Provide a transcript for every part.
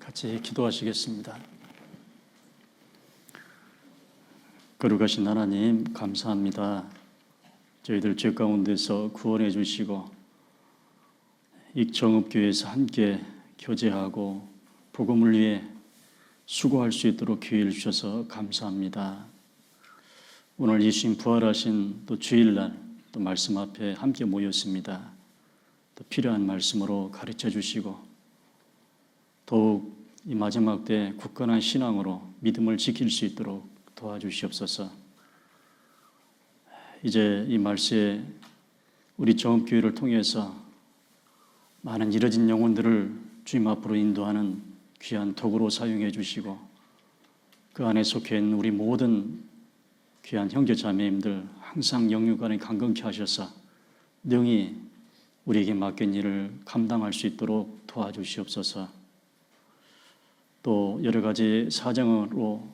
같이 기도하시겠습니다. 거룩하신 하나님, 감사합니다. 저희들 죄 가운데서 구원해 주시고 익정읍교회에서 함께 교제하고 복음을 위해 수고할 수 있도록 기회를 주셔서 감사합니다. 오늘 예수님 부활하신 또 주일날 또 말씀 앞에 함께 모였습니다. 또 필요한 말씀으로 가르쳐 주시고 더욱 이 마지막 때 굳건한 신앙으로 믿음을 지킬 수 있도록 도와주시옵소서. 이제 이 말씀에 우리 정읍교회를 통해서 많은 잃어진 영혼들을 주님 앞으로 인도하는 귀한 도구로 사용해 주시고 그 안에 속해 있는 우리 모든 귀한 형제 자매님들 항상 영육간에 강건케 하셔서 능히 우리에게 맡긴 일을 감당할 수 있도록 도와주시옵소서. 또 여러 가지 사정으로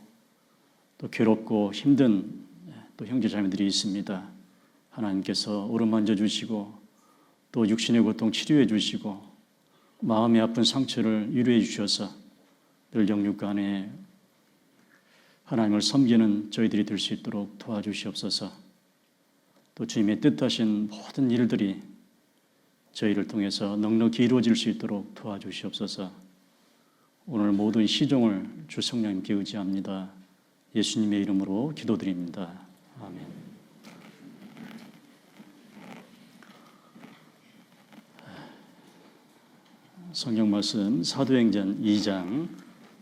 또 괴롭고 힘든 또 형제 자매들이 있습니다. 하나님께서 어루만져 주시고 또 육신의 고통 치료해 주시고 마음의 아픈 상처를 위로해 주셔서 늘 영육간에 하나님을 섬기는 저희들이 될 수 있도록 도와주시옵소서. 또 주님의 뜻하신 모든 일들이 저희를 통해서 넉넉히 이루어질 수 있도록 도와주시옵소서. 오늘 모든 시종을 주 성령님께 의지합니다. 예수님의 이름으로 기도드립니다. 아멘. 성경 말씀 사도행전 2장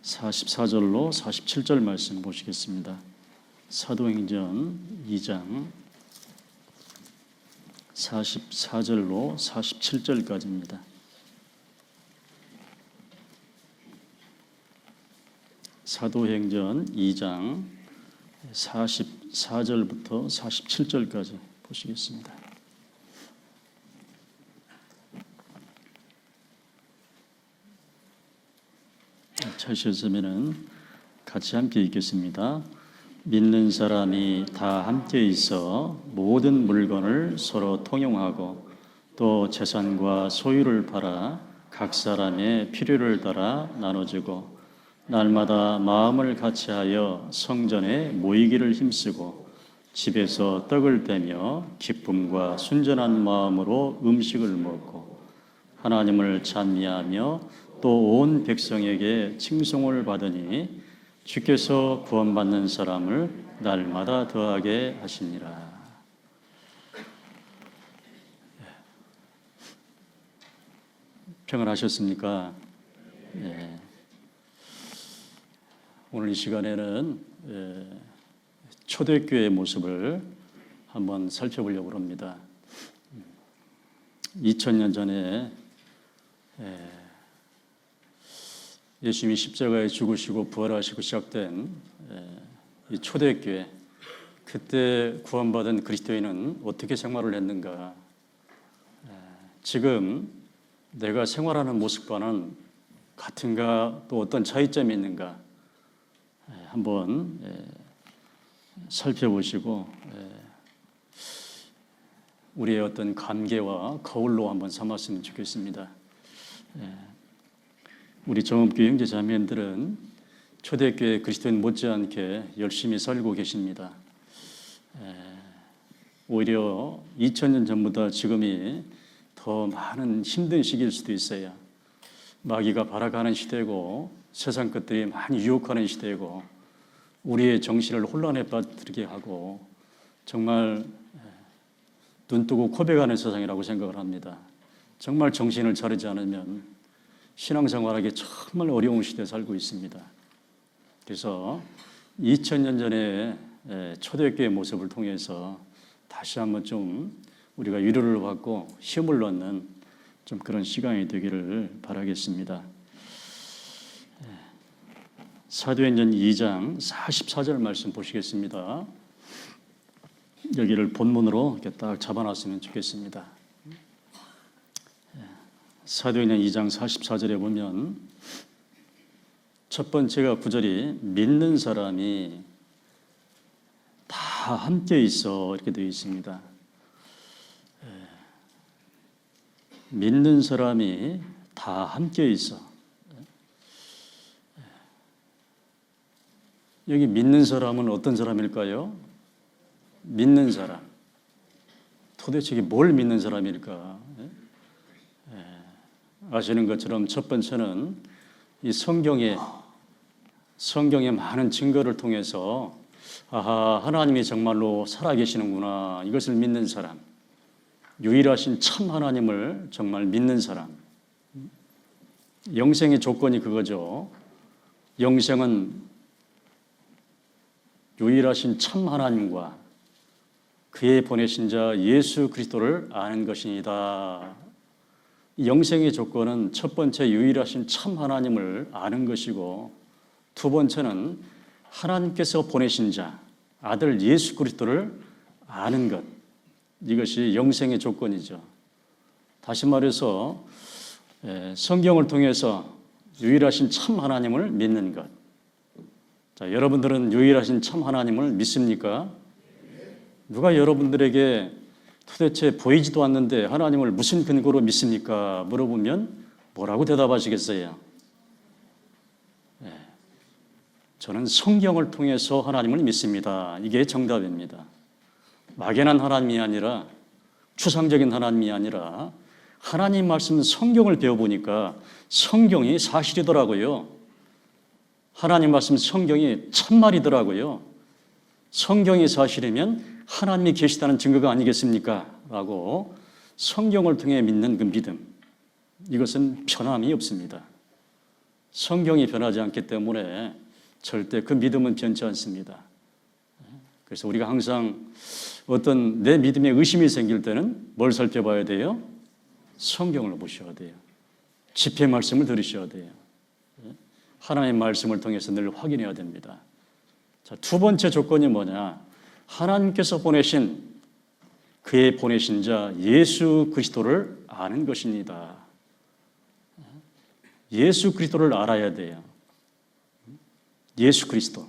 44절로 47절 말씀 보시겠습니다. 사도행전 2장 44절로 47절까지입니다. 사도행전 2장 44절부터 47절까지 보시겠습니다. 찾으셨으면 같이 함께 읽겠습니다. 믿는 사람이 다 함께 있어 모든 물건을 서로 통용하고 또 재산과 소유를 팔아 각 사람의 필요를 따라 나눠주고 날마다 마음을 같이하여 성전에 모이기를 힘쓰고 집에서 떡을 떼며 기쁨과 순전한 마음으로 음식을 먹고 하나님을 찬미하며 또 온 백성에게 칭송을 받으니 주께서 구원받는 사람을 날마다 더하게 하시니라. 평안하셨습니까? 예. 오늘 이 시간에는 초대교회의 모습을 한번 살펴보려고 합니다. 2000년 전에 예수님이 십자가에 죽으시고 부활하시고 시작된 이 초대교회, 그때 구원받은 그리스도인은 어떻게 생활을 했는가? 지금 내가 생활하는 모습과는 같은가? 또 어떤 차이점이 있는가? 한번 살펴보시고 우리의 어떤 관계와 거울로 한번 삼았으면 좋겠습니다. 우리 정읍교회 형제 자매들은 초대교회 그리스도인 못지않게 열심히 살고 계십니다. 오히려 2000년 전보다 지금이 더 많은 힘든 시기일 수도 있어요. 마귀가 발악하는 시대고 세상 것들이 많이 유혹하는 시대고 우리의 정신을 혼란에 빠뜨리게 하고 정말 눈뜨고 코백하는 세상이라고 생각을 합니다. 정말 정신을 차리지 않으면 신앙생활하기 정말 어려운 시대에 살고 있습니다. 그래서 2000년 전에 초대교회의 모습을 통해서 다시 한번 좀 우리가 위로를 받고 힘을 얻는 좀 그런 시간이 되기를 바라겠습니다. 사도행전 2장 44절 말씀 보시겠습니다. 여기를 본문으로 이렇게 딱 잡아놨으면 좋겠습니다. 사도행전 2장 44절에 보면 첫 번째가 구절이 믿는 사람이 다 함께 있어 이렇게 되어 있습니다. 믿는 사람이 다 함께 있어. 여기 믿는 사람은 어떤 사람일까요? 믿는 사람. 도대체 이게 뭘 믿는 사람일까? 아시는 것처럼 첫 번째는 이 성경의 많은 증거를 통해서 아하, 하나님이 정말로 살아계시는구나, 이것을 믿는 사람. 유일하신 참 하나님을 정말 믿는 사람. 영생의 조건이 그거죠. 영생은 유일하신 참 하나님과 그의 보내신 자 예수 그리스도를 아는 것이니다. 영생의 조건은 첫 번째 유일하신 참 하나님을 아는 것이고, 두 번째는 하나님께서 보내신 자 아들 예수 그리스도를 아는 것. 이것이 영생의 조건이죠. 다시 말해서 성경을 통해서 유일하신 참 하나님을 믿는 것. 자, 여러분들은 유일하신 참 하나님을 믿습니까? 누가 여러분들에게 도대체 보이지도 않는데 하나님을 무슨 근거로 믿습니까? 물어보면 뭐라고 대답하시겠어요? 저는 성경을 통해서 하나님을 믿습니다. 이게 정답입니다. 막연한 하나님이 아니라, 추상적인 하나님이 아니라 하나님 말씀 성경을 배워보니까 성경이 사실이더라고요. 하나님 말씀 성경이 참말이더라고요. 성경이 사실이면 하나님이 계시다는 증거가 아니겠습니까? 라고 성경을 통해 믿는 그 믿음, 이것은 변함이 없습니다. 성경이 변하지 않기 때문에 절대 그 믿음은 변치 않습니다. 그래서 우리가 항상 어떤 내 믿음에 의심이 생길 때는 뭘 살펴봐야 돼요? 성경을 보셔야 돼요. 집회 말씀을 들으셔야 돼요. 하나님의 말씀을 통해서 늘 확인해야 됩니다. 자, 두 번째 조건이 뭐냐? 하나님께서 보내신 그의 보내신 자 예수 그리스도를 아는 것입니다. 예수 그리스도를 알아야 돼요. 예수 그리스도.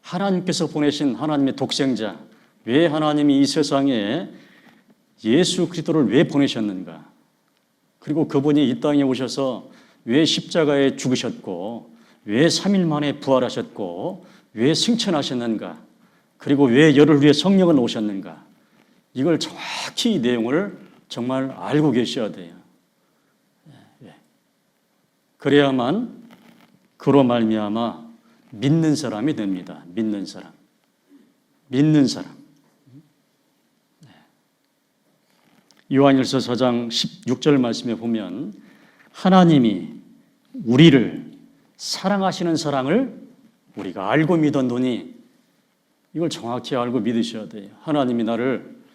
하나님께서 보내신 하나님의 독생자. 왜 하나님이 이 세상에 예수 그리스도를 왜 보내셨는가? 그리고 그분이 이 땅에 오셔서 왜 십자가에 죽으셨고, 왜 3일 만에 부활하셨고, 왜 승천하셨는가? 그리고 왜 열을 위해 성령을 오셨는가? 이걸 정확히 이 내용을 정말 알고 계셔야 돼요. 그래야만 그로 말미암아 믿는 사람이 됩니다. 믿는 사람. 믿는 사람. 요한일서 4장 16절 말씀에 보면 하나님이 우리를 사랑하시는 사랑을 우리가 알고 믿었노니, 이걸 정확히 알고 믿으셔야 돼요. 하나님이 나를,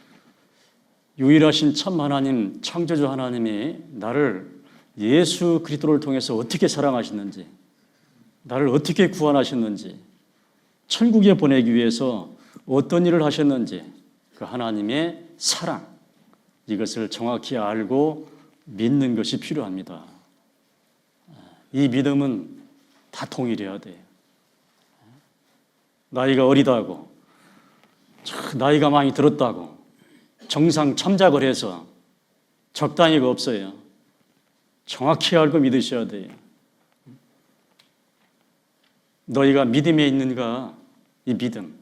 유일하신 참 하나님, 창조주 하나님이 나를 예수 그리스도를 통해서 어떻게 사랑하셨는지, 나를 어떻게 구원하셨는지, 천국에 보내기 위해서 어떤 일을 하셨는지, 그 하나님의 사랑, 이것을 정확히 알고 믿는 것이 필요합니다. 이 믿음은 다 통일해야 돼요. 나이가 어리다고, 나이가 많이 들었다고 정상 참작을 해서 적당히가 없어요. 정확히 알고 믿으셔야 돼요. 너희가 믿음에 있는가? 이 믿음,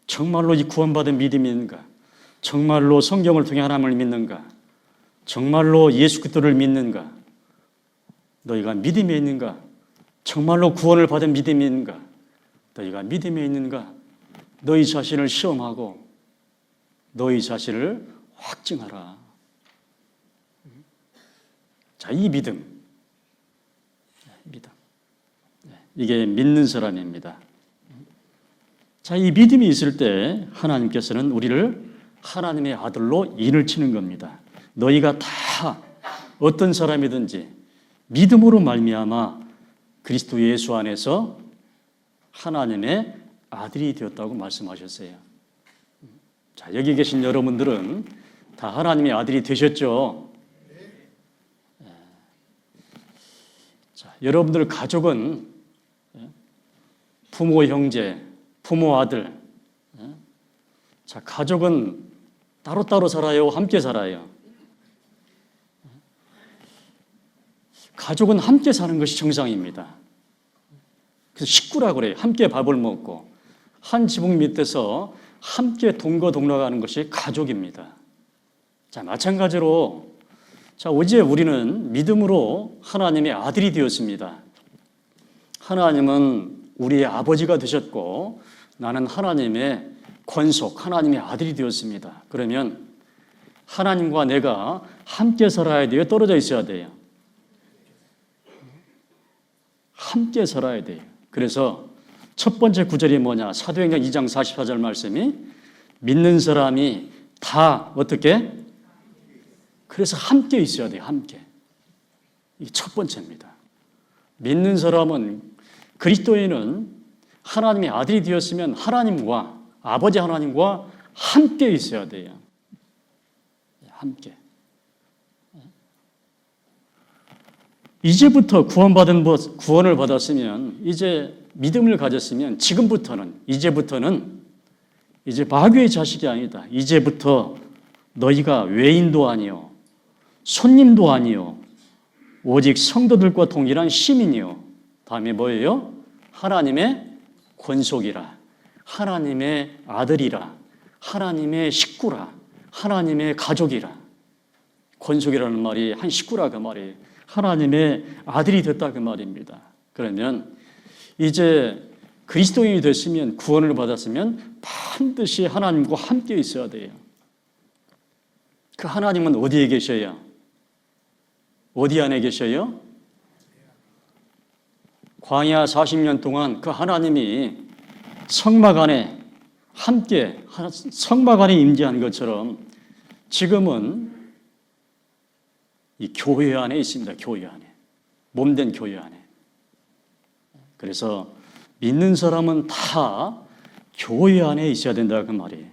정말로 이 구원받은 믿음이 있는가? 정말로 성경을 통해 하나님을 믿는가? 정말로 예수 그리스도를 믿는가? 너희가 믿음에 있는가? 정말로 구원을 받은 믿음이 있는가? 너희가 믿음에 있는가? 너희 자신을 시험하고 너희 자신을 확증하라. 자, 이 믿음. 이게 믿는 사람입니다. 자, 이 믿음이 있을 때 하나님께서는 우리를 하나님의 아들로 인을 치는 겁니다. 너희가 다 어떤 사람이든지 믿음으로 말미암아 그리스도 예수 안에서 하나님의 아들이 되었다고 말씀하셨어요. 자, 여기 계신 여러분들은 다 하나님의 아들이 되셨죠? 자, 여러분들 가족은 부모, 형제, 부모, 아들. 자, 가족은 따로따로 살아요? 함께 살아요? 가족은 함께 사는 것이 정상입니다. 그래서 식구라고 그래요. 함께 밥을 먹고 한 지붕 밑에서 함께 동거동락하는 것이 가족입니다. 자, 마찬가지로 자, 어제 우리는 믿음으로 하나님의 아들이 되었습니다. 하나님은 우리의 아버지가 되셨고 나는 하나님의 권속, 하나님의 아들이 되었습니다. 그러면 하나님과 내가 함께 살아야 돼요? 떨어져 있어야 돼요? 함께 살아야 돼요. 그래서 첫 번째 구절이 뭐냐? 사도행전 2장 44절 말씀이 믿는 사람이 다 어떻게? 그래서 함께 있어야 돼요. 함께. 이게 첫 번째입니다. 믿는 사람은 그리스도인은 하나님의 아들이 되었으면 하나님과 아버지 하나님과 함께 있어야 돼요. 함께. 이제부터 구원을 받았으면 이제 믿음을 가졌으면 지금부터는 이제부터는 이제 마귀의 자식이 아니다. 이제부터 너희가 외인도 아니요 손님도 아니요 오직 성도들과 동일한 시민이요. 다음에 뭐예요? 하나님의 권속이라, 하나님의 아들이라, 하나님의 식구라, 하나님의 가족이라. 권속이라는 말이 한 식구라 그 말이에요. 하나님의 아들이 됐다 그 말입니다. 그러면 이제 그리스도인이 됐으면 구원을 받았으면 반드시 하나님과 함께 있어야 돼요. 그 하나님은 어디에 계셔요? 어디 안에 계셔요? 광야 40년 동안 그 하나님이 성막 안에 함께 성막 안에 임재한 것처럼 지금은 이 교회 안에 있습니다. 교회 안에. 몸된 교회 안에. 그래서 믿는 사람은 다 교회 안에 있어야 된다 그 말이에요.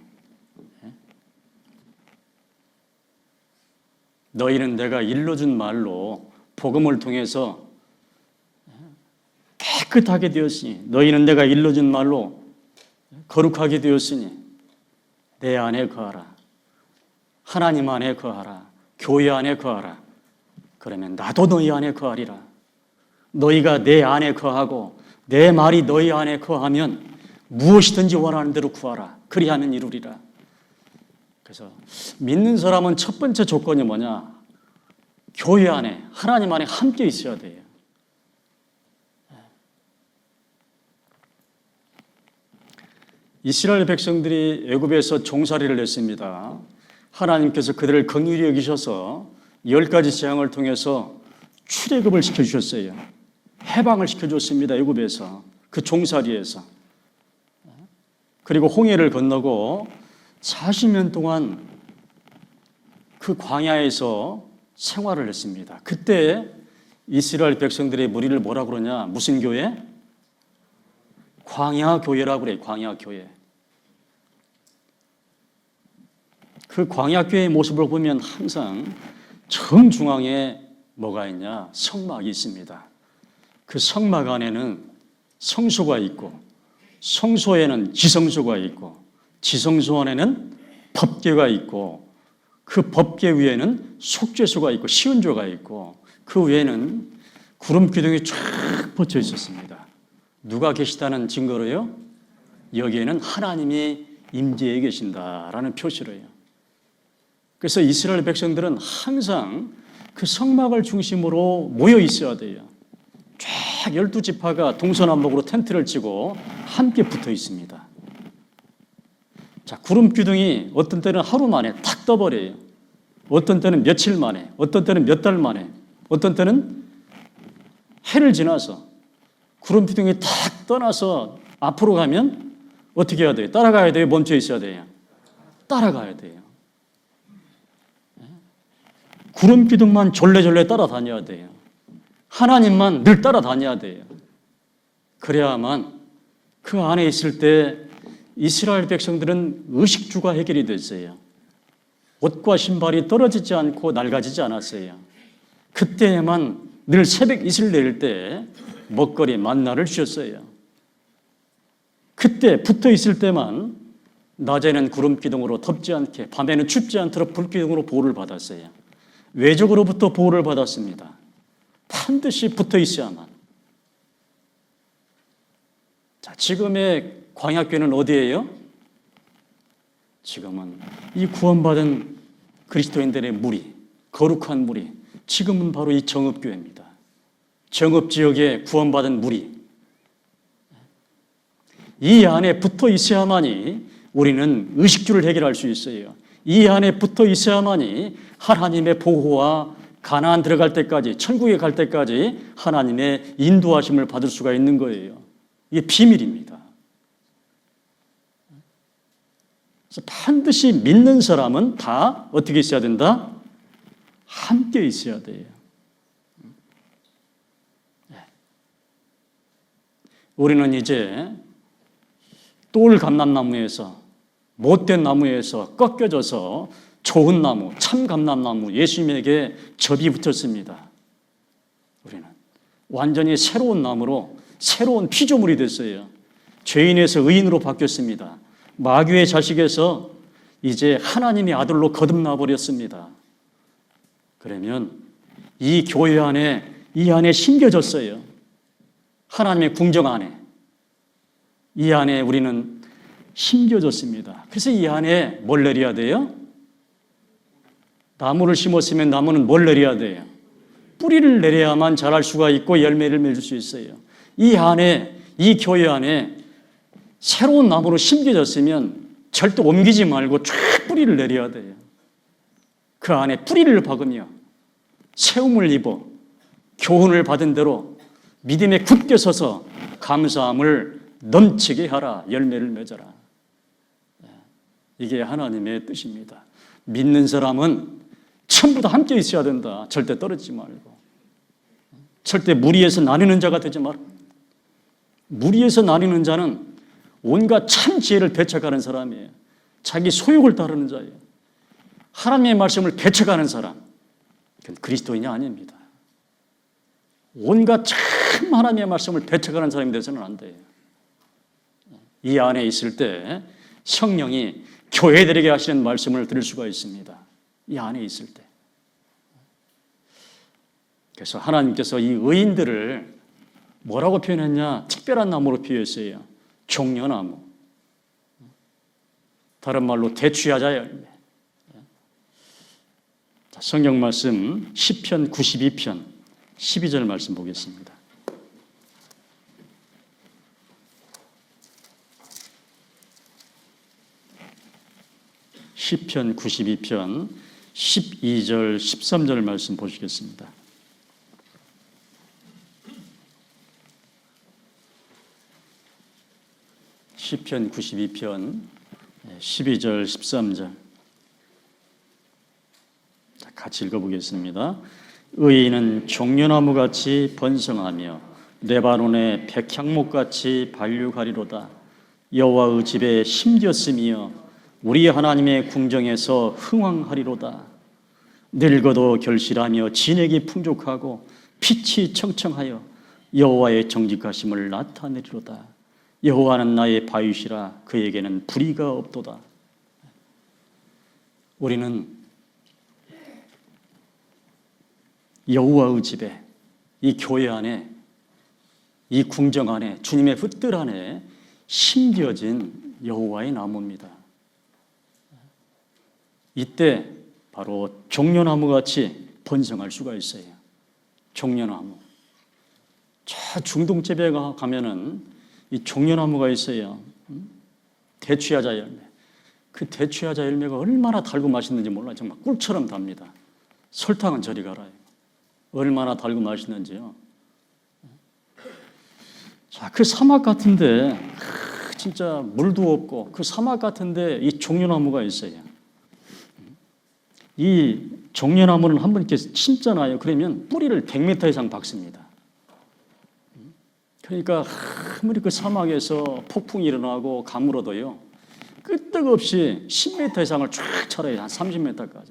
너희는 내가 일러준 말로 복음을 통해서 깨끗하게 되었으니 너희는 내가 일러준 말로 거룩하게 되었으니 내 안에 거하라. 하나님 안에 거하라. 교회 안에 거하라. 그러면 나도 너희 안에 거하리라. 너희가 내 안에 거하고 내 말이 너희 안에 거하면 무엇이든지 원하는 대로 구하라. 그리하면 이루리라. 그래서 믿는 사람은 첫 번째 조건이 뭐냐? 교회 안에, 하나님 안에 함께 있어야 돼요. 이스라엘 백성들이 애굽에서 종살이를 했습니다. 하나님께서 그들을 긍휼히 여기셔서 10가지 재앙을 통해서 출애굽을 시켜주셨어요. 해방을 시켜줬습니다. 애굽에서, 그 종살이에서. 그리고 홍해를 건너고 40년 동안 그 광야에서 생활을 했습니다. 그때 이스라엘 백성들의 무리를 뭐라 그러냐? 무슨 교회? 광야교회라고 그래요. 광야교회. 그 광야교회의 모습을 보면 항상 정중앙에 뭐가 있냐? 성막이 있습니다. 그 성막 안에는 성소가 있고 성소에는 지성소가 있고 지성소 안에는 법궤가 있고 그 법궤 위에는 속죄소가 있고 시은조가 있고 그 위에는 구름 기둥이 쫙 뻗쳐 있었습니다. 누가 계시다는 증거로요? 여기에는 하나님이 임재해 계신다라는 표시로요. 그래서 이스라엘 백성들은 항상 그 성막을 중심으로 모여 있어야 돼요. 쫙 12지파가 동서남북으로 텐트를 치고 함께 붙어 있습니다. 자, 구름 기둥이 어떤 때는 하루 만에 탁 떠버려요. 어떤 때는 며칠 만에, 어떤 때는 몇 달 만에, 어떤 때는 해를 지나서 구름 기둥이 탁 떠나서 앞으로 가면 어떻게 해야 돼요? 따라가야 돼요? 멈춰 있어야 돼요? 따라가야 돼요. 구름 기둥만 졸래졸래 따라다녀야 돼요. 하나님만 늘 따라다녀야 돼요. 그래야만 그 안에 있을 때 이스라엘 백성들은 의식주가 해결이 됐어요. 옷과 신발이 떨어지지 않고 낡아지지 않았어요. 그때에만 늘 새벽 이슬 내릴 때 먹거리 만나를 주셨어요. 그때 붙어 있을 때만 낮에는 구름 기둥으로 덥지 않게 밤에는 춥지 않도록 불 기둥으로 보호를 받았어요. 외적으로부터 보호를 받았습니다. 반드시 붙어 있어야만. 지금의 광야교회는 어디예요? 지금은 이 구원받은 그리스도인들의 무리, 거룩한 무리, 지금은 바로 이 정읍교회입니다. 정읍지역의 구원받은 무리, 이 안에 붙어 있어야만이 우리는 의식주를 해결할 수 있어요. 이 안에 붙어 있어야만이 하나님의 보호와 가나안 들어갈 때까지, 천국에 갈 때까지 하나님의 인도하심을 받을 수가 있는 거예요. 이게 비밀입니다. 그래서 반드시 믿는 사람은 다 어떻게 있어야 된다? 함께 있어야 돼요. 우리는 이제 똘 감람나무에서, 못된 나무에서 꺾여져서 좋은 나무, 참 감람나무 예수님에게 접이 붙었습니다. 우리는 완전히 새로운 나무로 새로운 피조물이 됐어요. 죄인에서 의인으로 바뀌었습니다. 마귀의 자식에서 이제 하나님의 아들로 거듭나 버렸습니다. 그러면 이 교회 안에, 이 안에 심겨졌어요. 하나님의 궁정 안에, 이 안에 우리는 심겨졌습니다. 그래서 이 안에 뭘 내려야 돼요? 나무를 심었으면 나무는 뭘 내려야 돼요? 뿌리를 내려야만 자랄 수가 있고 열매를 맺을 수 있어요. 이 안에, 이 교회 안에 새로운 나무로 심겨졌으면 절대 옮기지 말고 쫙 뿌리를 내려야 돼요. 그 안에 뿌리를 박으며 세움을 입어 교훈을 받은 대로 믿음에 굳게 서서 감사함을 넘치게 하라, 열매를 맺어라. 이게 하나님의 뜻입니다. 믿는 사람은 전부 다 함께 있어야 된다. 절대 떨어지지 말고. 절대 무리해서 나뉘는 자가 되지 말고. 무리해서 나뉘는 자는 온갖 참 지혜를 배척하는 사람이에요. 자기 소욕을 따르는 자예요. 하나님의 말씀을 배척하는 사람, 그건 그리스도인이 아닙니다. 온갖 참 하나님의 말씀을 배척하는 사람이 되서는 안 돼요. 이 안에 있을 때 성령이 교회들에게 하시는 말씀을 들을 수가 있습니다. 이 안에 있을 때. 그래서 하나님께서 이 의인들을 뭐라고 표현했냐? 특별한 나무로 표현했어요. 종려나무. 다른 말로 대추야자 열매. 성경 말씀 시편 92편 12절 말씀 보겠습니다. 시편 92편 12절 13절 말씀 보시겠습니다. 시편 92편 12절 13절 같이 읽어보겠습니다. 의인은 종려나무같이 번성하며 레바논의 백향목같이 발육하리로다. 여호와의 집에 심겼으며 우리 하나님의 궁정에서 흥왕하리로다. 늙어도 결실하며 진액이 풍족하고 빛이 청청하여 여호와의 정직하심을 나타내리로다. 여호와는 나의 바위시라 그에게는 불의가 없도다. 우리는 여호와의 집에, 이 교회 안에, 이 궁정 안에, 주님의 붓들 안에 심겨진 여호와의 나무입니다. 이때 바로 종려나무같이 번성할 수가 있어요. 종려나무. 저 중동집에 가면은 이 종려나무가 있어요. 대추야자 열매. 그 대추야자 열매가 얼마나 달고 맛있는지 몰라요. 정말 꿀처럼 답니다. 설탕은 저리 가라요. 얼마나 달고 맛있는지요. 자, 그 사막 같은데 진짜 물도 없고 그 사막 같은데 이 종려나무가 있어요. 이 종려나무는 한 번 이렇게 심잖아요. 그러면 뿌리를 100m 이상 박습니다. 그러니까 아무리 그 사막에서 폭풍이 일어나고 가물어도요, 끄떡없이 10m 이상을 쫙 차려요. 한 30m까지.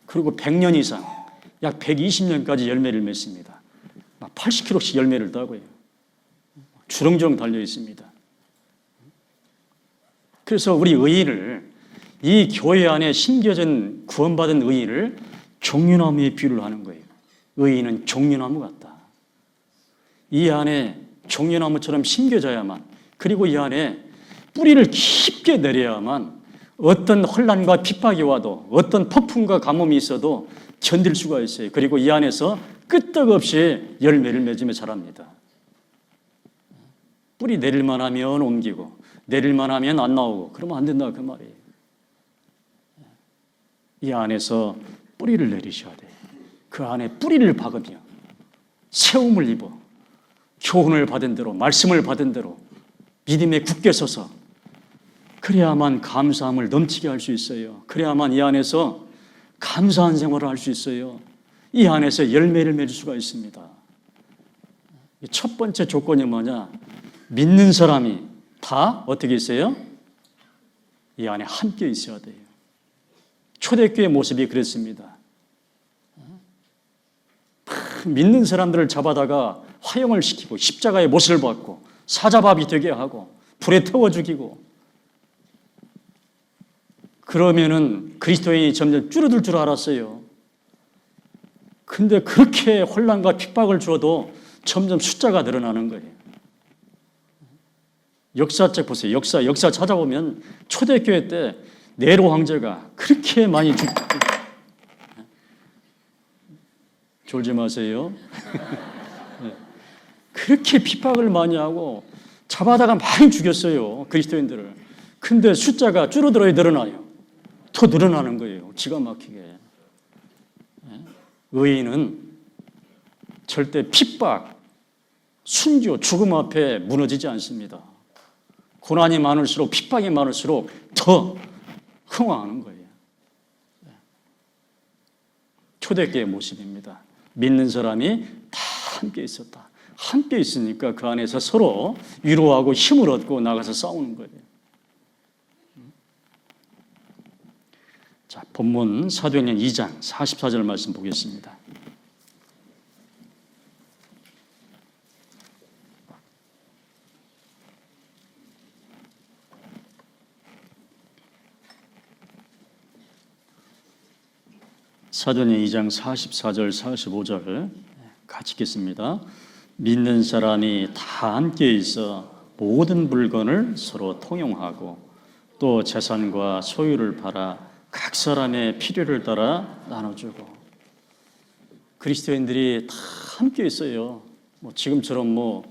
그리고 100년 이상, 약 120년까지 열매를 맺습니다. 막 80kg씩 열매를 따고요. 주렁주렁 달려 있습니다. 그래서 우리 의인을, 이 교회 안에 심겨진 구원받은 의인을 종려나무에 비유를 하는 거예요. 의인은 종려나무 같다. 이 안에 종려나무처럼 심겨져야만, 그리고 이 안에 뿌리를 깊게 내려야만 어떤 혼란과 핍박이 와도, 어떤 폭풍과 가뭄이 있어도 견딜 수가 있어요. 그리고 이 안에서 끄떡없이 열매를 맺으며 자랍니다. 뿌리 내릴만 하면 옮기고 내릴만 하면 안 나오고 그러면 안 된다 그 말이에요. 이 안에서 뿌리를 내리셔야 돼요. 그 안에 뿌리를 박으며 세움을 입어 교훈을 받은 대로, 말씀을 받은 대로 믿음에 굳게 서서, 그래야만 감사함을 넘치게 할 수 있어요. 그래야만 이 안에서 감사한 생활을 할 수 있어요. 이 안에서 열매를 맺을 수가 있습니다. 첫 번째 조건이 뭐냐? 믿는 사람이 다 어떻게 있어요? 이 안에 함께 있어야 돼요. 초대교회 모습이 그랬습니다. 믿는 사람들을 잡아다가 화형을 시키고 십자가의 못을 받고 사자밥이 되게 하고 불에 태워 죽이고, 그러면은 그리스도인이 점점 줄어들 줄 알았어요. 근데 그렇게 혼란과 핍박을 주어도 점점 숫자가 늘어나는 거예요. 역사책 보세요. 역사 찾아보면 초대교회 때 네로 황제가 그렇게 많이 졸지 마세요. 그렇게 핍박을 많이 하고 잡아다가 많이 죽였어요, 그리스도인들을. 근데 숫자가 줄어들어야 늘어나요. 더 늘어나는 거예요, 기가 막히게. 의인은 절대 핍박, 순교, 죽음 앞에 무너지지 않습니다. 고난이 많을수록, 핍박이 많을수록 더 흥황하는 거예요. 초대교회의 모습입니다. 믿는 사람이 다 함께 있었다. 함께 있으니까 그 안에서 서로 위로하고 힘을 얻고 나가서 싸우는 거예요. 자, 본문 사도행전 2장 44절 말씀 보겠습니다. 사도행전 2장 44절 45절 같이 읽겠습니다. 믿는 사람이 다 함께 있어 모든 물건을 서로 통용하고 또 재산과 소유를 팔아 각 사람의 필요를 따라 나눠주고. 그리스도인들이 다 함께 있어요. 지금처럼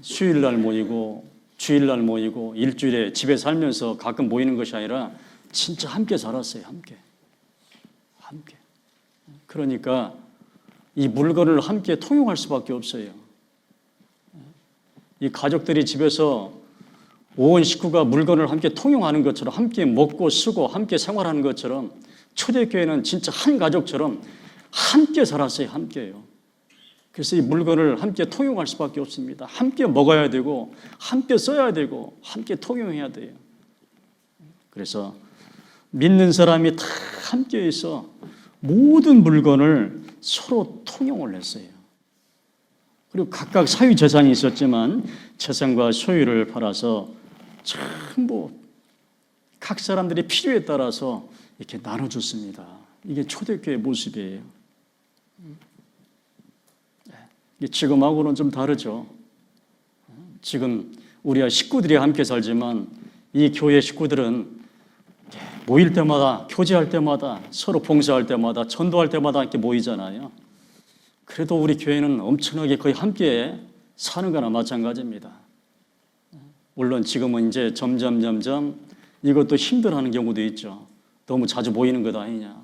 수요일날 모이고 주일날 모이고 일주일에 집에 살면서 가끔 모이는 것이 아니라 진짜 함께 살았어요. 함께. 그러니까 이 물건을 함께 통용할 수밖에 없어요. 이 가족들이 집에서 온 식구가 물건을 함께 통용하는 것처럼, 함께 먹고 쓰고 함께 생활하는 것처럼, 초대교회는 진짜 한 가족처럼 함께 살았어요. 함께요. 그래서 이 물건을 함께 통용할 수밖에 없습니다. 함께 먹어야 되고 함께 써야 되고 함께 통용해야 돼요. 그래서 믿는 사람이 다 함께 있어 모든 물건을 서로 통용을 했어요. 그리고 각각 사유 재산이 있었지만 재산과 소유를 팔아서 전부 각 사람들의 필요에 따라서 이렇게 나눠줬습니다. 이게 초대교회의 모습이에요. 지금하고는 좀 다르죠. 지금 우리가 식구들이 함께 살지만 이 교회 식구들은 모일 때마다, 교제할 때마다, 서로 봉사할 때마다, 전도할 때마다 이렇게 모이잖아요. 그래도 우리 교회는 엄청나게 거의 함께 사는 거나 마찬가지입니다. 물론 지금은 이제 점점 이것도 힘들어하는 경우도 있죠. 너무 자주 모이는 것 아니냐.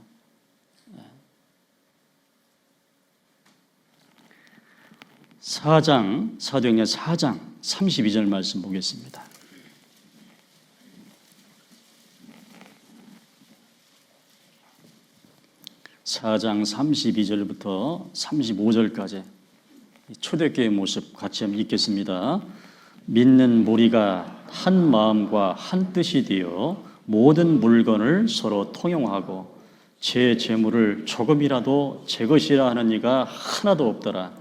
사도행전 4장 32절 말씀 보겠습니다. 4장 32절부터 35절까지 초대교회의 모습 같이 한번 읽겠습니다. 믿는 무리가 한 마음과 한 뜻이 되어 모든 물건을 서로 통용하고 제 재물을 조금이라도 제 것이라 하는 이가 하나도 없더라.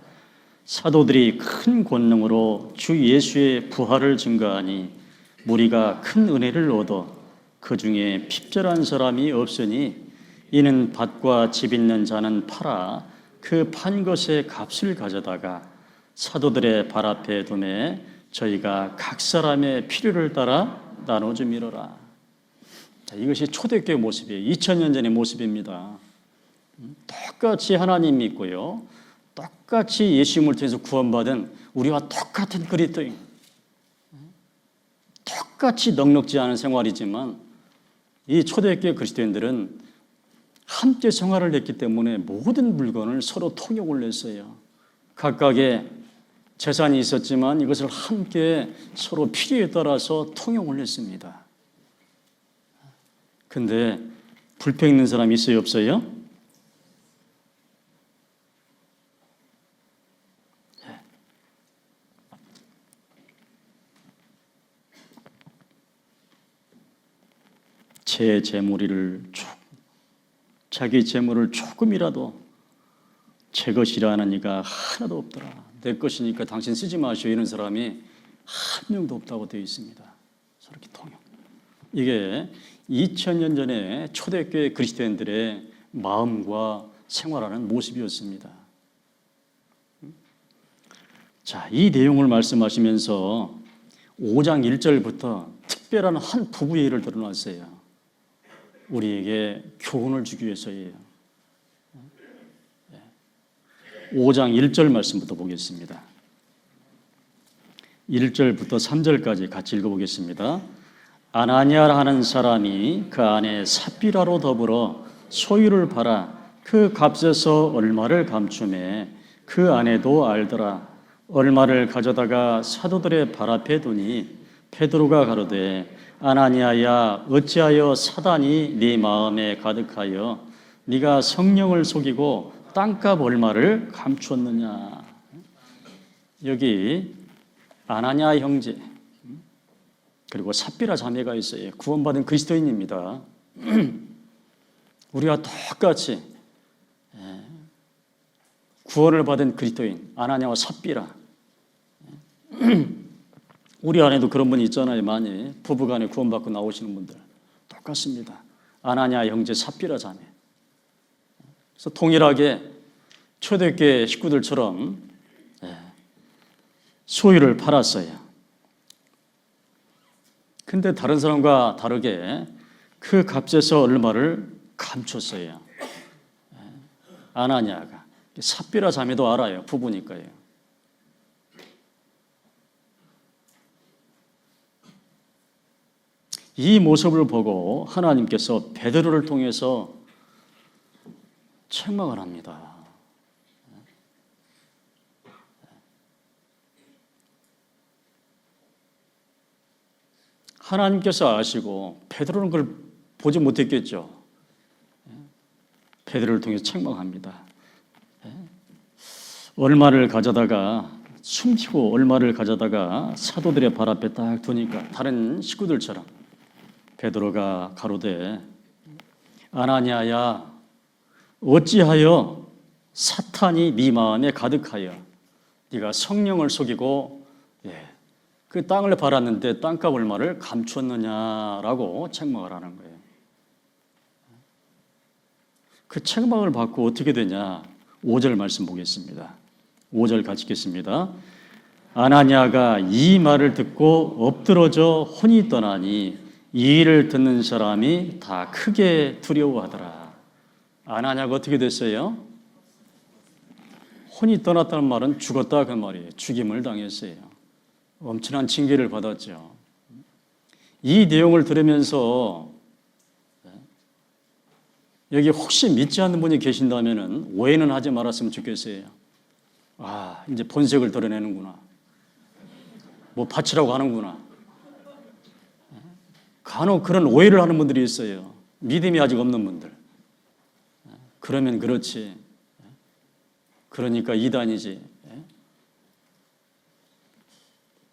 사도들이 큰 권능으로 주 예수의 부활을 증거하니 무리가 큰 은혜를 얻어 그 중에 핍절한 사람이 없으니 이는 밭과 집 있는 자는 팔아 그 판 것의 값을 가져다가 사도들의 발 앞에 두매 저희가 각 사람의 필요를 따라 나눠주미로라. 자, 이것이 초대교회 모습이에요. 2000년 전의 모습입니다. 똑같이 하나님 믿고요. 똑같이 예수님을 통해서 구원받은 우리와 똑같은 그리스도인. 똑같이 넉넉지 않은 생활이지만 이 초대교회 그리스도인들은 함께 생활을 했기 때문에 모든 물건을 서로 통용을 했어요. 각각의 재산이 있었지만 이것을 함께 서로 필요에 따라서 통용을 했습니다. 근데 불평 있는 사람 있어요, 없어요? 제 재물을 자기 재물을 조금이라도 제 것이라 하는 이가 하나도 없더라. 내 것이니까 당신 쓰지 마시오. 이런 사람이 한 명도 없다고 되어 있습니다. 저렇게 통용. 이게 2000년 전에 초대교회 그리스도인들의 마음과 생활하는 모습이었습니다. 자, 이 내용을 말씀하시면서 5장 1절부터 특별한 한 부부의 일을 드러났어요. 우리에게 교훈을 주기 위해서예요. 5장 1절 말씀부터 보겠습니다. 1절부터 3절까지 같이 읽어보겠습니다. 아나니아라 하는 사람이 그 아내 삽비라로 더불어 소유를 팔아 그 값에서 얼마를 감추매 그 아내도 알더라. 얼마를 가져다가 사도들의 발 앞에 두니 베드로가 가로되 아나니아야 어찌하여 사단이 네 마음에 가득하여 네가 성령을 속이고 땅값 얼마를 감추었느냐. 여기 아나니아 형제 그리고 삽비라 자매가 있어요. 구원받은 그리스도인입니다. 우리와 똑같이 구원을 받은 그리스도인 아나니아와 삽비라. 우리 안에도 그런 분이 있잖아요. 많이 부부간에 구원받고 나오시는 분들 똑같습니다. 아나니아 형제 삽비라 자매. 그래서 동일하게 초대교회 식구들처럼 소유를 팔았어요. 근데 다른 사람과 다르게 그 값에서 얼마를 감췄어요. 아나니아가. 삽비라 자매도 알아요. 부부니까요. 이 모습을 보고 하나님께서 베드로를 통해서 책망을 합니다. 하나님께서 아시고 베드로는 그걸 보지 못했겠죠. 베드로를 통해서 책망합니다. 얼마를 가져다가 숨기고 얼마를 가져다가 사도들의 발 앞에 딱 두니까 다른 식구들처럼 베드로가 가로되 아나니아야 어찌하여 사탄이 네 마음에 가득하여 네가 성령을 속이고 그 땅을 팔았는데 땅값 얼마를 감추었느냐라고 책망을 하는 거예요. 그 책망을 받고 어떻게 되냐. 5절 말씀 보겠습니다. 5절 같이 읽겠습니다. 아나니아가 이 말을 듣고 엎드러져 혼이 떠나니 이 일을 듣는 사람이 다 크게 두려워하더라. 아나니아가 어떻게 됐어요? 혼이 떠났다는 말은 죽었다 그 말이에요. 죽임을 당했어요. 엄청난 징계를 받았죠. 이 내용을 들으면서 여기 혹시 믿지 않는 분이 계신다면 오해는 하지 말았으면 좋겠어요. 아, 이제 본색을 드러내는구나. 뭐 바치라고 하는구나. 간혹 그런 오해를 하는 분들이 있어요. 믿음이 아직 없는 분들. 그러면 그렇지. 그러니까 이단이지.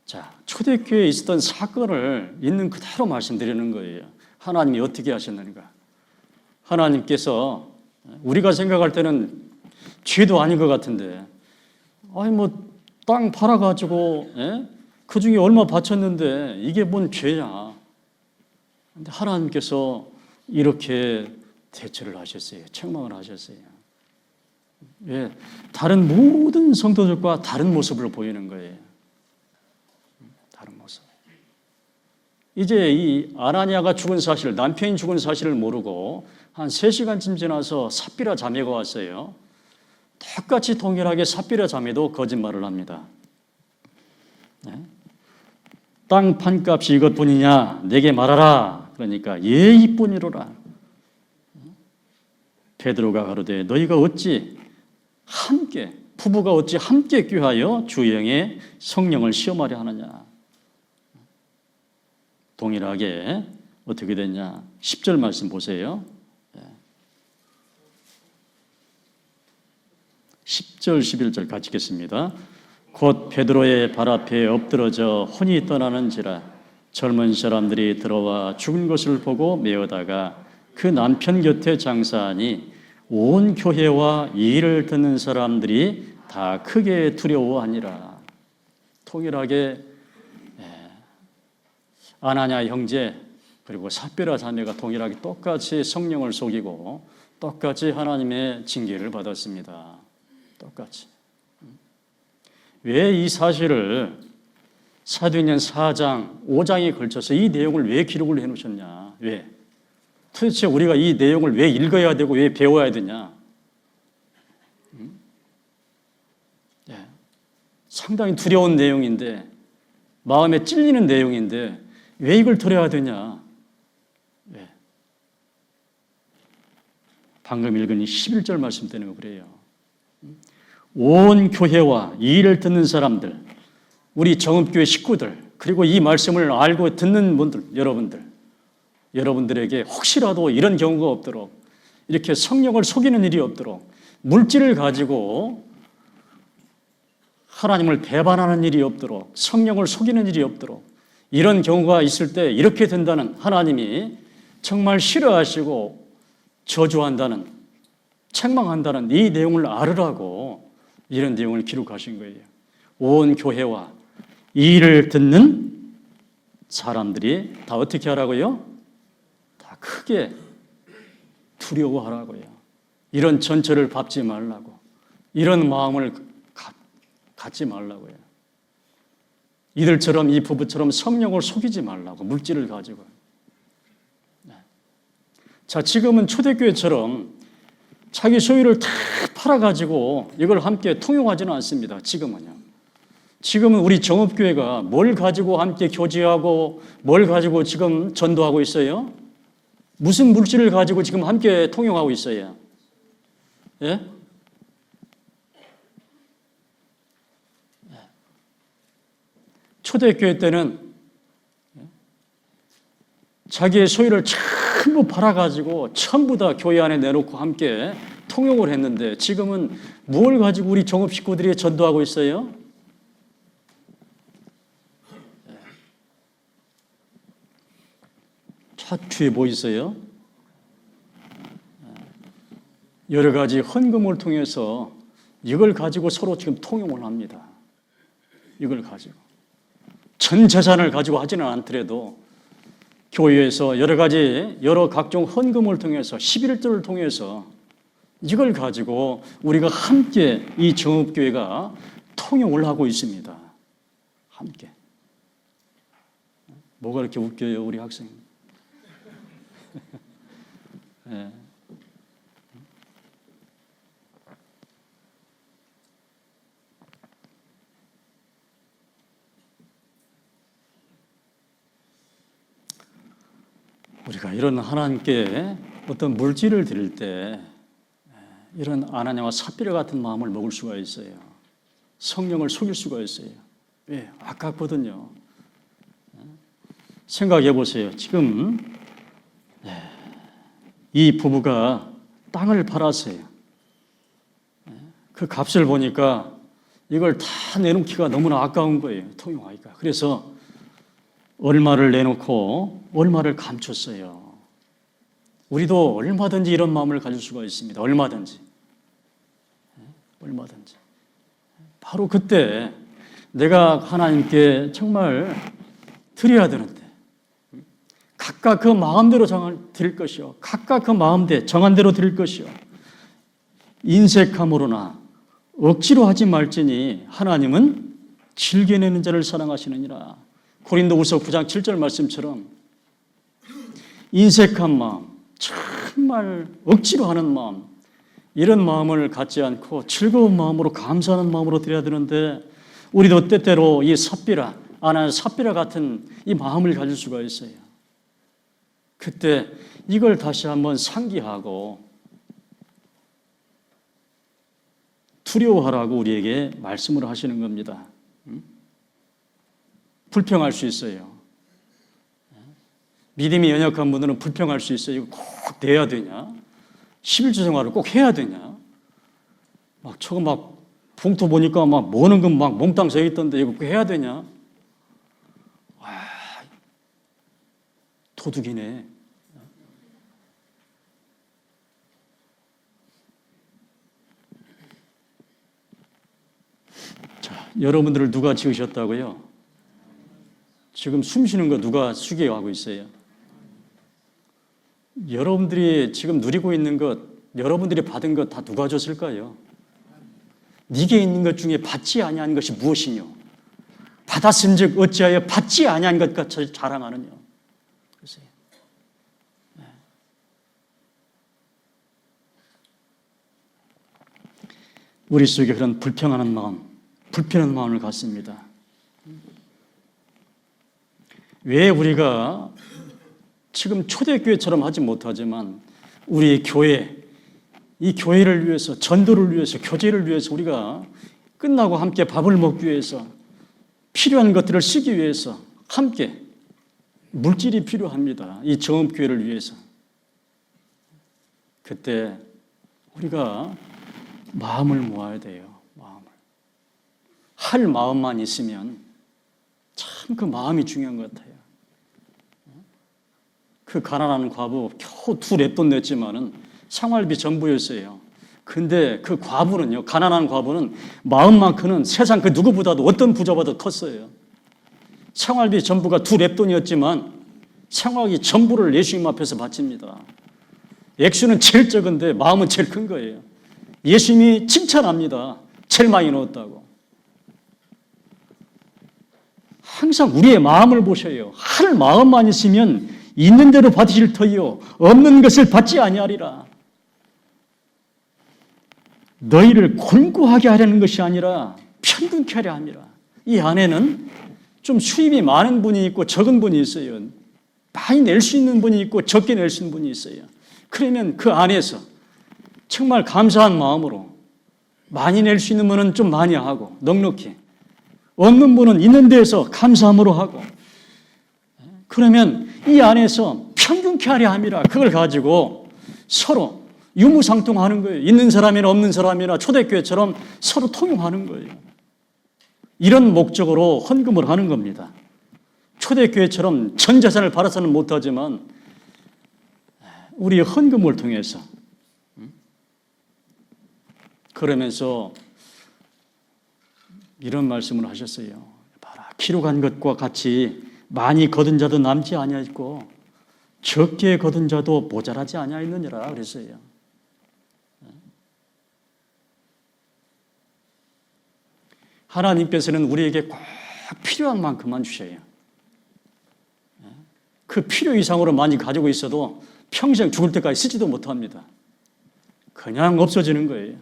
자, 초대교회에 있었던 사건을 있는 그대로 말씀드리는 거예요. 하나님이 어떻게 하셨는가. 하나님께서 우리가 생각할 때는 죄도 아닌 것 같은데 아니 뭐 땅 팔아가지고 그 중에 얼마 바쳤는데 이게 뭔 죄냐. 근데 하나님께서 이렇게 대처를 하셨어요. 책망을 하셨어요. 예, 다른 모든 성도들과 다른 모습을 보이는 거예요. 다른 모습. 이제 이 아나니아가 죽은 사실, 남편이 죽은 사실을 모르고 한 3시간쯤 지나서 삽비라 자매가 왔어요. 똑같이 동일하게 삽비라 자매도 거짓말을 합니다. 네? 땅 판값이 이것뿐이냐? 내게 말하라. 그러니까 이뿐이로라. 베드로가 가로되 너희가 어찌 함께 부부가 어찌 함께 꾀하여 주영의 성령을 시험하려 하느냐. 동일하게 어떻게 됐냐. 10절 말씀 보세요. 10절 11절 같이 읽겠습니다. 곧 베드로의 발 앞에 엎드러져 혼이 떠나는지라 젊은 사람들이 들어와 죽은 것을 보고 메어다가 그 남편 곁에 장사하니 온 교회와 이 일을 듣는 사람들이 다 크게 두려워하니라. 통일하게 아나냐 형제 그리고 삽비라 자매가 동일하게 똑같이 성령을 속이고 똑같이 하나님의 징계를 받았습니다. 똑같이. 왜 이 사실을 사도행전 4장, 5장에 걸쳐서 이 내용을 왜 기록을 해놓으셨냐? 왜? 도대체 우리가 이 내용을 왜 읽어야 되고 왜 배워야 되냐? 상당히 두려운 내용인데 마음에 찔리는 내용인데 왜 이걸 들어야 되냐? 왜? 방금 읽은 이 11절 말씀 때문에 그래요. 온 교회와 이 일을 듣는 사람들, 우리 정읍교회 식구들, 그리고 이 말씀을 알고 듣는 분들, 여러분들에게 혹시라도 이런 경우가 없도록, 이렇게 성령을 속이는 일이 없도록, 물질을 가지고 하나님을 배반하는 일이 없도록, 성령을 속이는 일이 없도록, 이런 경우가 있을 때 이렇게 된다는, 하나님이 정말 싫어하시고 저주한다는, 책망한다는 이 내용을 알으라고 이런 내용을 기록하신 거예요. 온 교회와 이 일을 듣는 사람들이 다 어떻게 하라고요? 다 크게 두려워하라고요. 이런 전철을 밟지 말라고, 이런 마음을 갖지 말라고요. 이들처럼, 이 부부처럼 성령을 속이지 말라고, 물질을 가지고. 자, 지금은 초대교회처럼 자기 소유를 다 팔아가지고 이걸 함께 통용하지는 않습니다. 지금은 우리 정읍교회가 뭘 가지고 함께 교제하고 뭘 가지고 지금 전도하고 있어요? 무슨 물질을 가지고 지금 함께 통용하고 있어요? 예? 초대교회 때는 자기의 소유를 전부 팔아가지고 전부 다 교회 안에 내놓고 함께 통용을 했는데 지금은 무엇을 가지고 우리 정읍 식구들이 전도하고 있어요? 차 뒤에 뭐 있어요? 여러 가지 헌금을 통해서 이걸 가지고 서로 지금 통용을 합니다. 이걸 가지고. 전 재산을 가지고 하지는 않더라도 교회에서 여러 각종 헌금을 통해서 11조를 통해서 이걸 가지고 우리가 함께 이 정읍교회가 통용을 하고 있습니다. 함께. 뭐가 이렇게 웃겨요, 우리 학생? 네. 우리가 이런 하나님께 어떤 물질을 드릴 때 이런 아나니아와 삽비라 같은 마음을 먹을 수가 있어요. 성령을 속일 수가 있어요. 왜? 아깝거든요. 생각해 보세요. 지금 이 부부가 땅을 팔았어요. 그 값을 보니까 이걸 다 내놓기가 너무나 아까운 거예요. 통용하기가. 그래서 얼마를 내놓고 얼마를 감췄어요. 우리도 얼마든지 이런 마음을 가질 수가 있습니다. 얼마든지. 바로 그때 내가 하나님께 정말 드려야 되는데 각각 그 마음대로 드릴 것이요. 각각 그 마음대 정한 대로 드릴 것이요. 인색함으로나 억지로 하지 말지니 하나님은 즐겨내는 자를 사랑하시느니라. 고린도후서 9장 7절 말씀처럼 인색한 마음, 정말 억지로 하는 마음, 이런 마음을 갖지 않고 즐거운 마음으로 감사하는 마음으로 드려야 되는데 우리도 때때로 이 삽비라 같은 이 마음을 가질 수가 있어요. 그때 이걸 다시 한번 상기하고 두려워하라고 우리에게 말씀을 하시는 겁니다. 불평할 수 있어요. 믿음이 연약한 분들은 불평할 수 있어요. 이거 꼭 돼야 되냐? 11주 생활을 꼭 해야 되냐? 막 저거 막 봉투 보니까 막 뭐는 건 막 몽땅 서 있던데 이거 꼭 해야 되냐? 와, 도둑이네. 자, 여러분들을 누가 지으셨다고요? 지금 숨 쉬는 거 누가 수기하고 있어요? 여러분들이 지금 누리고 있는 것, 여러분들이 받은 것 다 누가 줬을까요? 네게 있는 것 중에 받지 아니한 것이 무엇이뇨? 받았은즉 어찌하여 받지 아니한 것 같이 자랑하느냐? 그러세요. 네. 우리 속에 그런 불평하는 마음, 불편한 마음을 갖습니다. 왜 우리가 지금 초대교회처럼 하지 못하지만 우리 교회, 이 교회를 위해서, 전도를 위해서, 교제를 위해서 우리가 끝나고 함께 밥을 먹기 위해서 필요한 것들을 쓰기 위해서 함께 물질이 필요합니다. 이 정읍교회를 위해서. 그때 우리가 마음을 모아야 돼요. 마음을. 할 마음만 있으면 참 그 마음이 중요한 것 같아요. 그 가난한 과부 겨우 2 랩돈 냈지만은 생활비 전부였어요. 근데 그 과부는요, 가난한 과부는 마음만큼은 세상 그 누구보다도 어떤 부자보다 컸어요. 생활비 전부가 2 랩돈이었지만 생활비 전부를 예수님 앞에서 바칩니다. 액수는 제일 적은데 마음은 제일 큰 거예요. 예수님이 칭찬합니다. 제일 많이 넣었다고. 항상 우리의 마음을 보셔요. 할 마음만 있으면 있는 대로 받으실 터이요 없는 것을 받지 아니하리라. 너희를 곤고하게 하려는 것이 아니라 편등케 하려 함이라. 이 안에는 좀 수입이 많은 분이 있고 적은 분이 있어요. 많이 낼 수 있는 분이 있고 적게 낼 수 있는 분이 있어요. 그러면 그 안에서 정말 감사한 마음으로 많이 낼 수 있는 분은 좀 많이 하고 넉넉히, 없는 분은 있는 데에서 감사함으로 하고, 그러면 이 안에서 평균케 하려 함이라. 그걸 가지고 서로 유무상통하는 거예요. 있는 사람이나 없는 사람이나 초대교회처럼 서로 통용하는 거예요. 이런 목적으로 헌금을 하는 겁니다. 초대교회처럼 전 재산을 팔아서는 못하지만 우리의 헌금을 통해서, 그러면서 이런 말씀을 하셨어요. 봐라, 필요한 것과 같이 많이 거둔 자도 남지 아니하였고 적게 거둔 자도 모자라지 아니하였느니라 그랬어요. 하나님께서는 우리에게 꼭 필요한 만큼만 주셔요. 그 필요 이상으로 많이 가지고 있어도 평생 죽을 때까지 쓰지도 못합니다. 그냥 없어지는 거예요.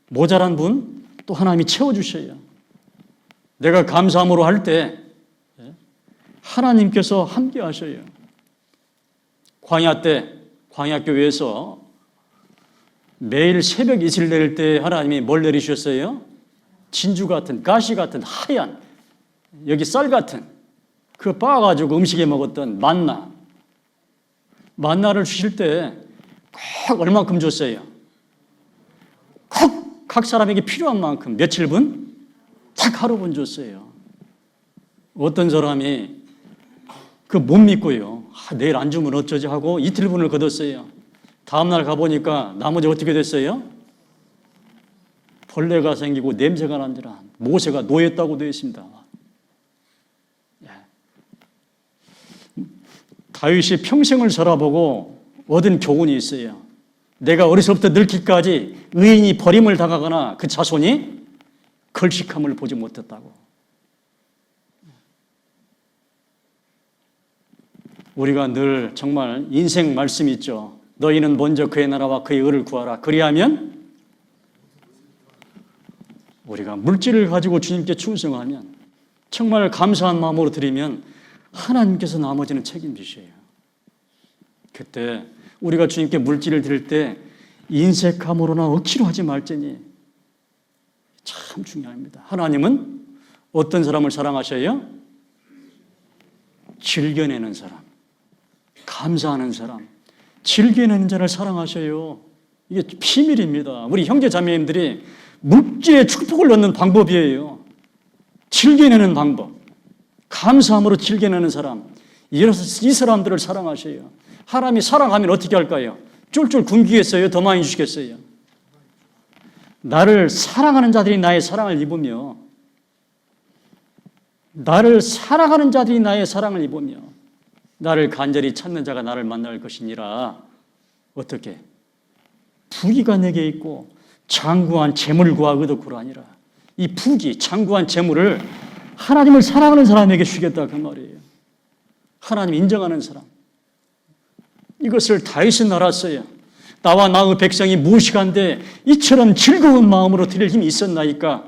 모자란 분 또 하나님이 채워주셔요. 내가 감사함으로 할 때 하나님께서 함께 하셔요. 광야 때, 광야교회에서 매일 새벽 이슬 내릴 때 하나님이 뭘 내리셨어요? 진주 같은, 가시 같은 하얀, 여기 쌀 같은, 그 빻아가지고 음식에 먹었던 만나를 주실 때 꼭 얼만큼 줬어요? 꼭 각 사람에게 필요한 만큼 며칠 분? 딱 하루 분 줬어요. 어떤 사람이 그 못 믿고요. 내일 안 주면 어쩌지 하고 이틀 분을 거뒀어요. 다음날 가보니까 나머지 어떻게 됐어요? 벌레가 생기고 냄새가 난지라 모세가 노였다고 되어 있습니다. 다윗이 평생을 살아보고 얻은 교훈이 있어요. 내가 어려서부터 늙기까지 의인이 버림을 당하거나 그 자손이 걸식함을 보지 못했다고. 우리가 늘 정말 인생 말씀이 있죠. 너희는 먼저 그의 나라와 그의 의를 구하라. 그리하면 우리가 물질을 가지고 주님께 충성하면, 정말 감사한 마음으로 드리면 하나님께서 나머지는 책임지셔요. 그때 우리가 주님께 물질을 드릴 때 인색함으로나 억지로 하지 말지니, 참 중요합니다. 하나님은 어떤 사람을 사랑하셔요? 즐겨내는 사람, 감사하는 사람, 즐겨내는 자를 사랑하셔요. 이게 비밀입니다. 우리 형제 자매님들이 물질의 축복을 얻는 방법이에요. 즐겨내는 방법, 감사함으로 즐겨내는 사람, 이 사람들을 사랑하셔요. 하나님이 사랑하면 어떻게 할까요? 쫄쫄 굶기겠어요? 더 많이 주시겠어요? 나를 사랑하는 자들이 나의 사랑을 입으며, 나를 사랑하는 자들이 나의 사랑을 입으며, 나를 간절히 찾는 자가 나를 만날 것이니라. 어떻게? 부귀가 내게 있고 장구한 재물과 의덕으로 아니라, 이 부귀, 장구한 재물을 하나님을 사랑하는 사람에게 주겠다 그 말이에요. 하나님 인정하는 사람. 이것을 다윗은 알았어요. 나와 나의 백성이 무식한데 이처럼 즐거운 마음으로 드릴 힘이 있었나이까.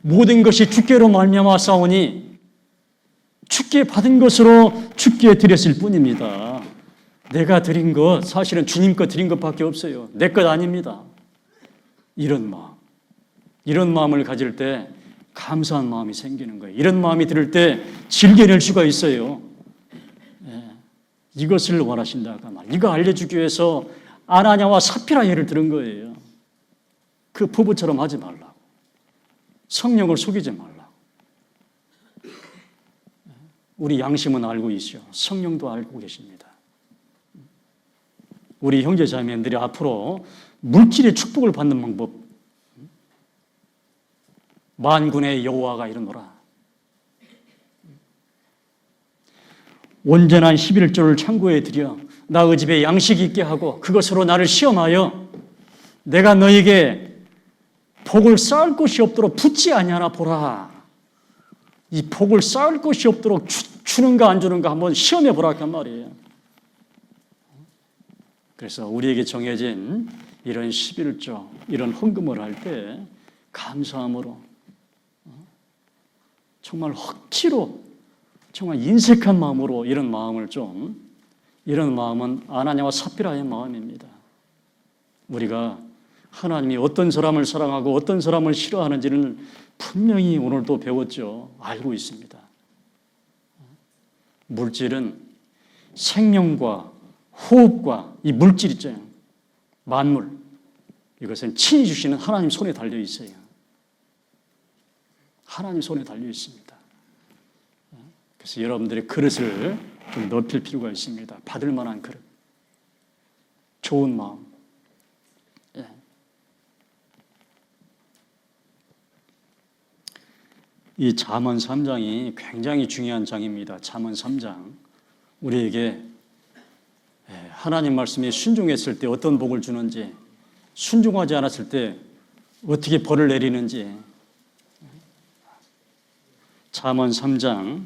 모든 것이 주께로 말미암아 싸우니 주께 받은 것으로 주께 드렸을 뿐입니다. 내가 드린 것, 사실은 주님 것 드린 것밖에 없어요. 내 것 아닙니다. 이런 마음, 이런 마음을 가질 때 감사한 마음이 생기는 거예요. 이런 마음이 들을 때 즐겨낼 수가 있어요. 이것을 원하신다. 이거 알려주기 위해서 아나냐와 사피라 예를 들은 거예요. 그 부부처럼 하지 말라고. 성령을 속이지 말라고. 우리 양심은 알고 있죠. 성령도 알고 계십니다. 우리 형제 자매들이 앞으로 물질의 축복을 받는 방법, 만군의 여호와가 이르노라. 온전한 11조를 창고에 들여 나의 집에 양식이 있게 하고 그것으로 나를 시험하여 내가 너에게 복을 쌓을 곳이 없도록 붙지 아니하나 보라. 이 복을 쌓을 곳이 없도록 주는가 안 주는가 한번 시험해 보라 그 말이에요. 그래서 우리에게 정해진 이런 11조, 이런 헌금을 할 때 감사함으로, 정말 억지로, 정말 인색한 마음으로 이런 마음을 이런 마음은 아나냐와 사피라의 마음입니다. 우리가 하나님이 어떤 사람을 사랑하고 어떤 사람을 싫어하는지는 분명히 오늘도 배웠죠. 알고 있습니다. 물질은 생명과 호흡과 이 물질 있잖아요. 만물. 이것은 친히 주시는 하나님 손에 달려 있어요. 하나님 손에 달려 있습니다. 그래서 여러분들의 그릇을 좀 넓힐 필요가 있습니다. 받을 만한 그릇. 좋은 마음. 이 잠언 3장이 굉장히 중요한 장입니다. 잠언 3장. 우리에게 하나님 말씀에 순종했을 때 어떤 복을 주는지, 순종하지 않았을 때 어떻게 벌을 내리는지. 잠언 3장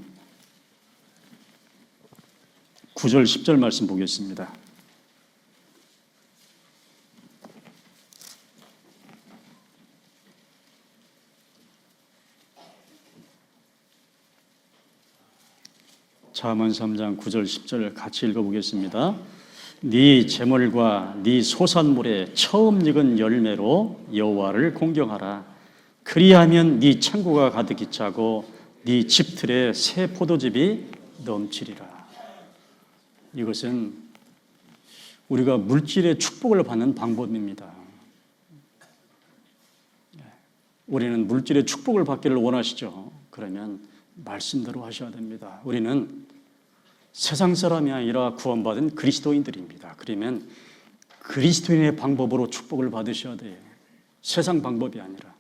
9절 10절 말씀 보겠습니다. 잠언 3장 9절 10절 같이 읽어보겠습니다. 네 재물과 네 소산물의 처음 익은 열매로 여호와를 공경하라. 그리하면 네 창고가 가득히 차고 네 집틀에 새 포도즙이 넘치리라. 이것은 우리가 물질의 축복을 받는 방법입니다. 우리는 물질의 축복을 받기를 원하시죠. 그러면 말씀대로 하셔야 됩니다. 우리는 세상 사람이 아니라 구원받은 그리스도인들입니다. 그러면 그리스도인의 방법으로 축복을 받으셔야 돼요. 세상 방법이 아니라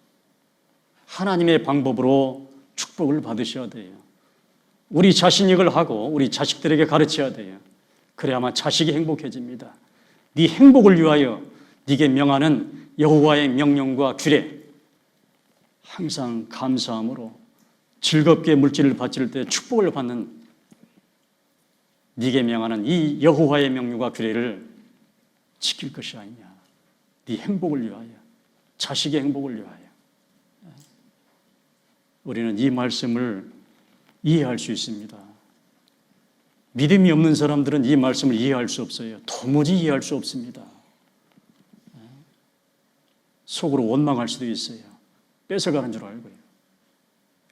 하나님의 방법으로 축복을 받으셔야 돼요. 우리 자신이 이걸 하고 우리 자식들에게 가르쳐야 돼요. 그래야만 자식이 행복해집니다. 네 행복을 위하여 네게 명하는 여호와의 명령과 규례 항상 감사함으로 즐겁게 물질을 바칠 때 축복을 받는 네게 명하는 이 여호와의 명령과 규례를 지킬 것이 아니냐. 네 행복을 위하여, 자식의 행복을 위하여. 우리는 이 말씀을 이해할 수 있습니다. 믿음이 없는 사람들은 이 말씀을 이해할 수 없어요. 도무지 이해할 수 없습니다. 속으로 원망할 수도 있어요. 뺏어가는 줄 알고요.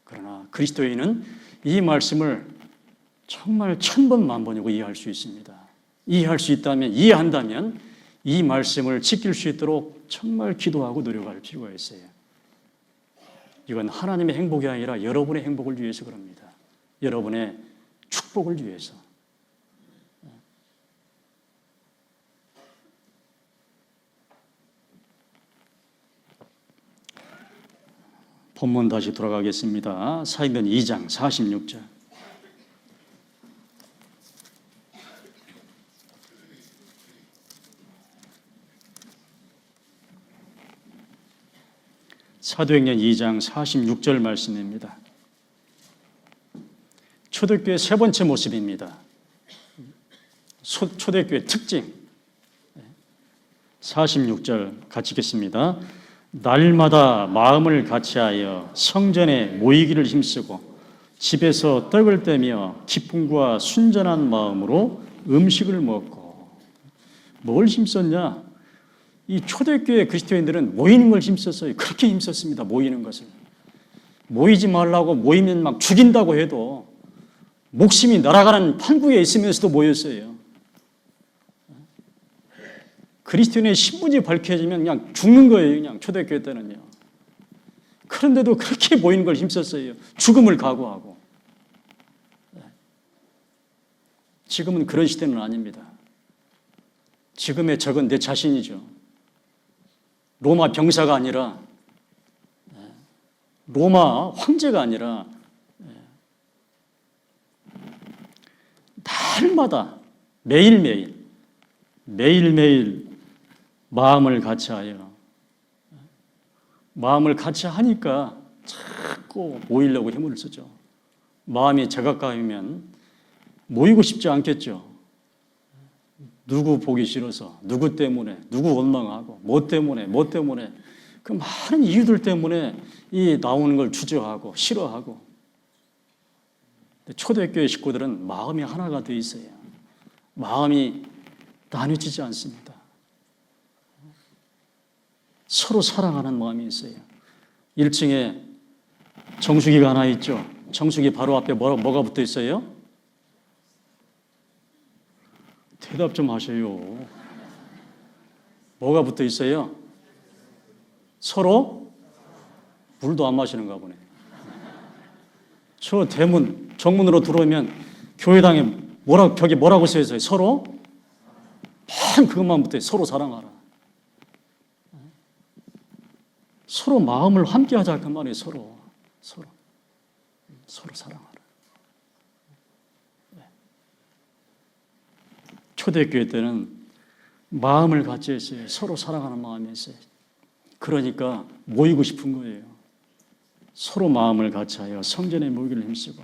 그러나 그리스도인은 이 말씀을 정말 1000번 만번이고 이해할 수 있습니다. 이해할 수 있다면, 이해한다면 이 말씀을 지킬 수 있도록 정말 기도하고 노력할 필요가 있어요. 이건 하나님의 행복이 아니라 여러분의 행복을 위해서 그럽니다. 여러분의 축복을 위해서. 본문 다시 돌아가겠습니다. 사도행전 2장 46절. 사도행전 2장 46절 말씀입니다. 초대교회 세 번째 모습입니다. 초대교회 특징. 46절 같이 읽겠습니다. 날마다 마음을 같이하여 성전에 모이기를 힘쓰고 집에서 떡을 떼며 기쁨과 순전한 마음으로 음식을 먹고. 뭘 힘썼냐? 이 초대교회 그리스도인들은 모이는 걸 힘썼어요. 그렇게 힘썼습니다. 모이는 것을. 모이지 말라고 모이면 막 죽인다고 해도 목숨이 날아가는 판국에 있으면서도 모였어요. 그리스도인의 신분이 밝혀지면 그냥 죽는 거예요. 그냥 초대교회 때는요. 그런데도 그렇게 모이는 걸 힘썼어요. 죽음을 각오하고. 지금은 그런 시대는 아닙니다. 지금의 적은 내 자신이죠. 로마 병사가 아니라, 로마 황제가 아니라 날마다 매일매일 마음을 같이하여, 마음을 같이 하니까 자꾸 모이려고 힘을 쓰죠. 마음이 제각각이면 모이고 싶지 않겠죠. 누구 보기 싫어서, 누구 때문에, 누구 원망하고, 뭐 때문에 그 많은 이유들 때문에 이 나오는 걸 주저하고 싫어하고. 초대교회 식구들은 마음이 하나가 되어 있어요. 마음이 나뉘어지지 않습니다. 서로 사랑하는 마음이 있어요. 1층에 정수기가 하나 있죠. 정수기 바로 앞에 뭐가 붙어 있어요? 대답 좀 하세요. 뭐가 붙어 있어요? 서로 물도 안 마시는가 보네. 저 대문, 정문으로 들어오면 교회당에 벽에 뭐라고 써 있어요? 서로 그것만 붙어 있어요. 서로 사랑하라. 서로 마음을 함께 하자 그 말이에요. 서로 사랑하라. 초대교회 때는 마음을 같이 했어요. 서로 사랑하는 마음이 있어요. 그러니까 모이고 싶은 거예요. 서로 마음을 같이하여 성전에 모이기를 힘쓰고.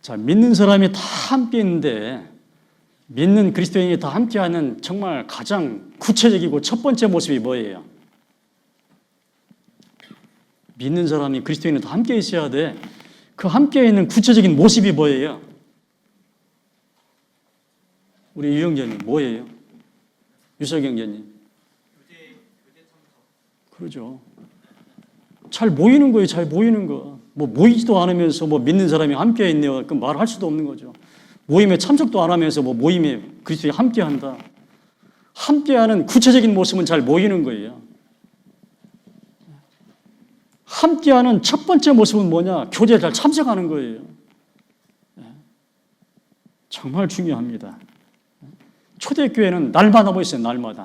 자, 믿는 사람이 다 함께 있는데, 믿는 그리스도인이 다 함께하는 정말 가장 구체적이고 첫 번째 모습이 뭐예요? 믿는 사람이 그리스도인은 다 함께 있어야 돼. 그 함께 있는 구체적인 모습이 뭐예요? 우리 유영재님 뭐예요? 유석영재님. 그러죠. 잘 모이는 거예요. 잘 모이는 거. 뭐 모이지도 않으면서 뭐 믿는 사람이 함께 있네요. 그 말할 수도 없는 거죠. 모임에 참석도 안 하면서 뭐 모임에 그리스도인이 함께 한다. 함께하는 구체적인 모습은 잘 모이는 거예요. 함께하는 첫 번째 모습은 뭐냐? 교제에 잘 참석하는 거예요. 정말 중요합니다. 초대교회는 날마다 모였어요.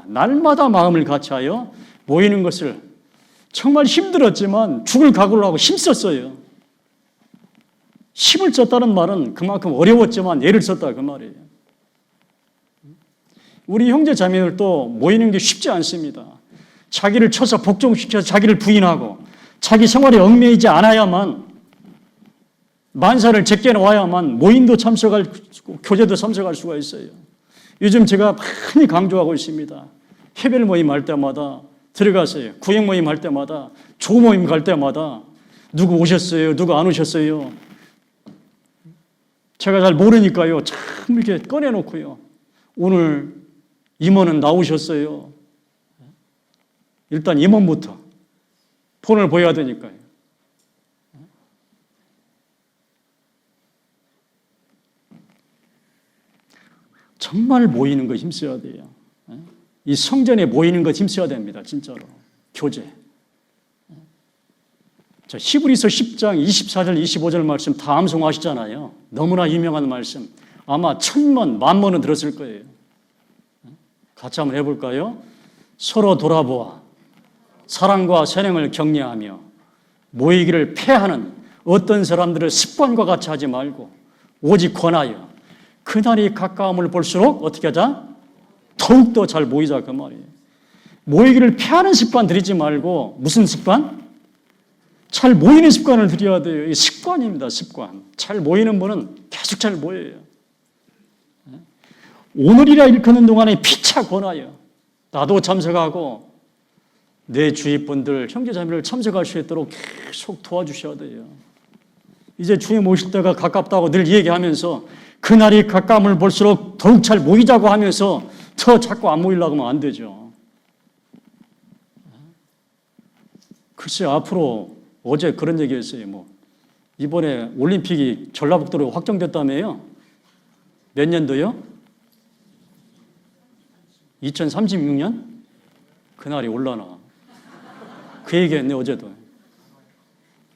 날마다 마음을 같이하여 모이는 것을 정말 힘들었지만 죽을 각오를 하고 힘썼어요. 힘을 썼다는 말은 그만큼 어려웠지만 애를 썼다 그 말이에요. 우리 형제 자매들도 모이는 게 쉽지 않습니다. 자기를 쳐서 복종시켜서 자기를 부인하고 자기 생활에 얽매이지 않아야만, 만사를 제껴 놓아야만 모임도 참석할, 교제도 참석할 수가 있어요. 요즘 제가 많이 강조하고 있습니다. 해별 모임 할 때마다 들어가세요. 구역 모임 할 때마다, 조 모임 갈 때마다 누구 오셨어요? 누구 안 오셨어요? 제가 잘 모르니까요. 참 이렇게 꺼내놓고요. 오늘 임원은 나오셨어요. 일단 임원부터 폰을 보여야 되니까요. 정말 모이는 거 힘써야 돼요. 이 성전에 모이는 거 힘써야 됩니다. 진짜로. 교제. 자, 히브리서 10장 24절 25절 말씀 다 암송하시잖아요. 너무나 유명한 말씀. 아마 1000번, 10,000번은 들었을 거예요. 같이 한번 해볼까요? 서로 돌아보아 사랑과 선행을 격려하며 모이기를 패하는 어떤 사람들의 습관과 같이 하지 말고 오직 권하여 그날이 가까움을 볼수록 어떻게 하자? 더욱더 잘 모이자, 그 말이에요. 모이기를 피하는 습관 들이지 말고 무슨 습관? 잘 모이는 습관을 들여야 돼요. 이 습관입니다. 습관. 잘 모이는 분은 계속 잘 모여요. 오늘이라 일컫는 동안에 피차 권하여 나도 참석하고 내 주위 분들, 형제자매를 참석할 수 있도록 계속 도와주셔야 돼요. 이제 주님 오실 때가 가깝다고 늘 얘기하면서 그날이 가까움을 볼수록 더욱 잘 모이자고 하면서 더 자꾸 안 모이려고 하면 안 되죠. 글쎄, 앞으로 어제 그런 얘기 했어요. 이번에 올림픽이 전라북도로 확정됐다며요? 몇 년도요? 2036년? 그날이 올라나. 그 얘기 했네, 어제도.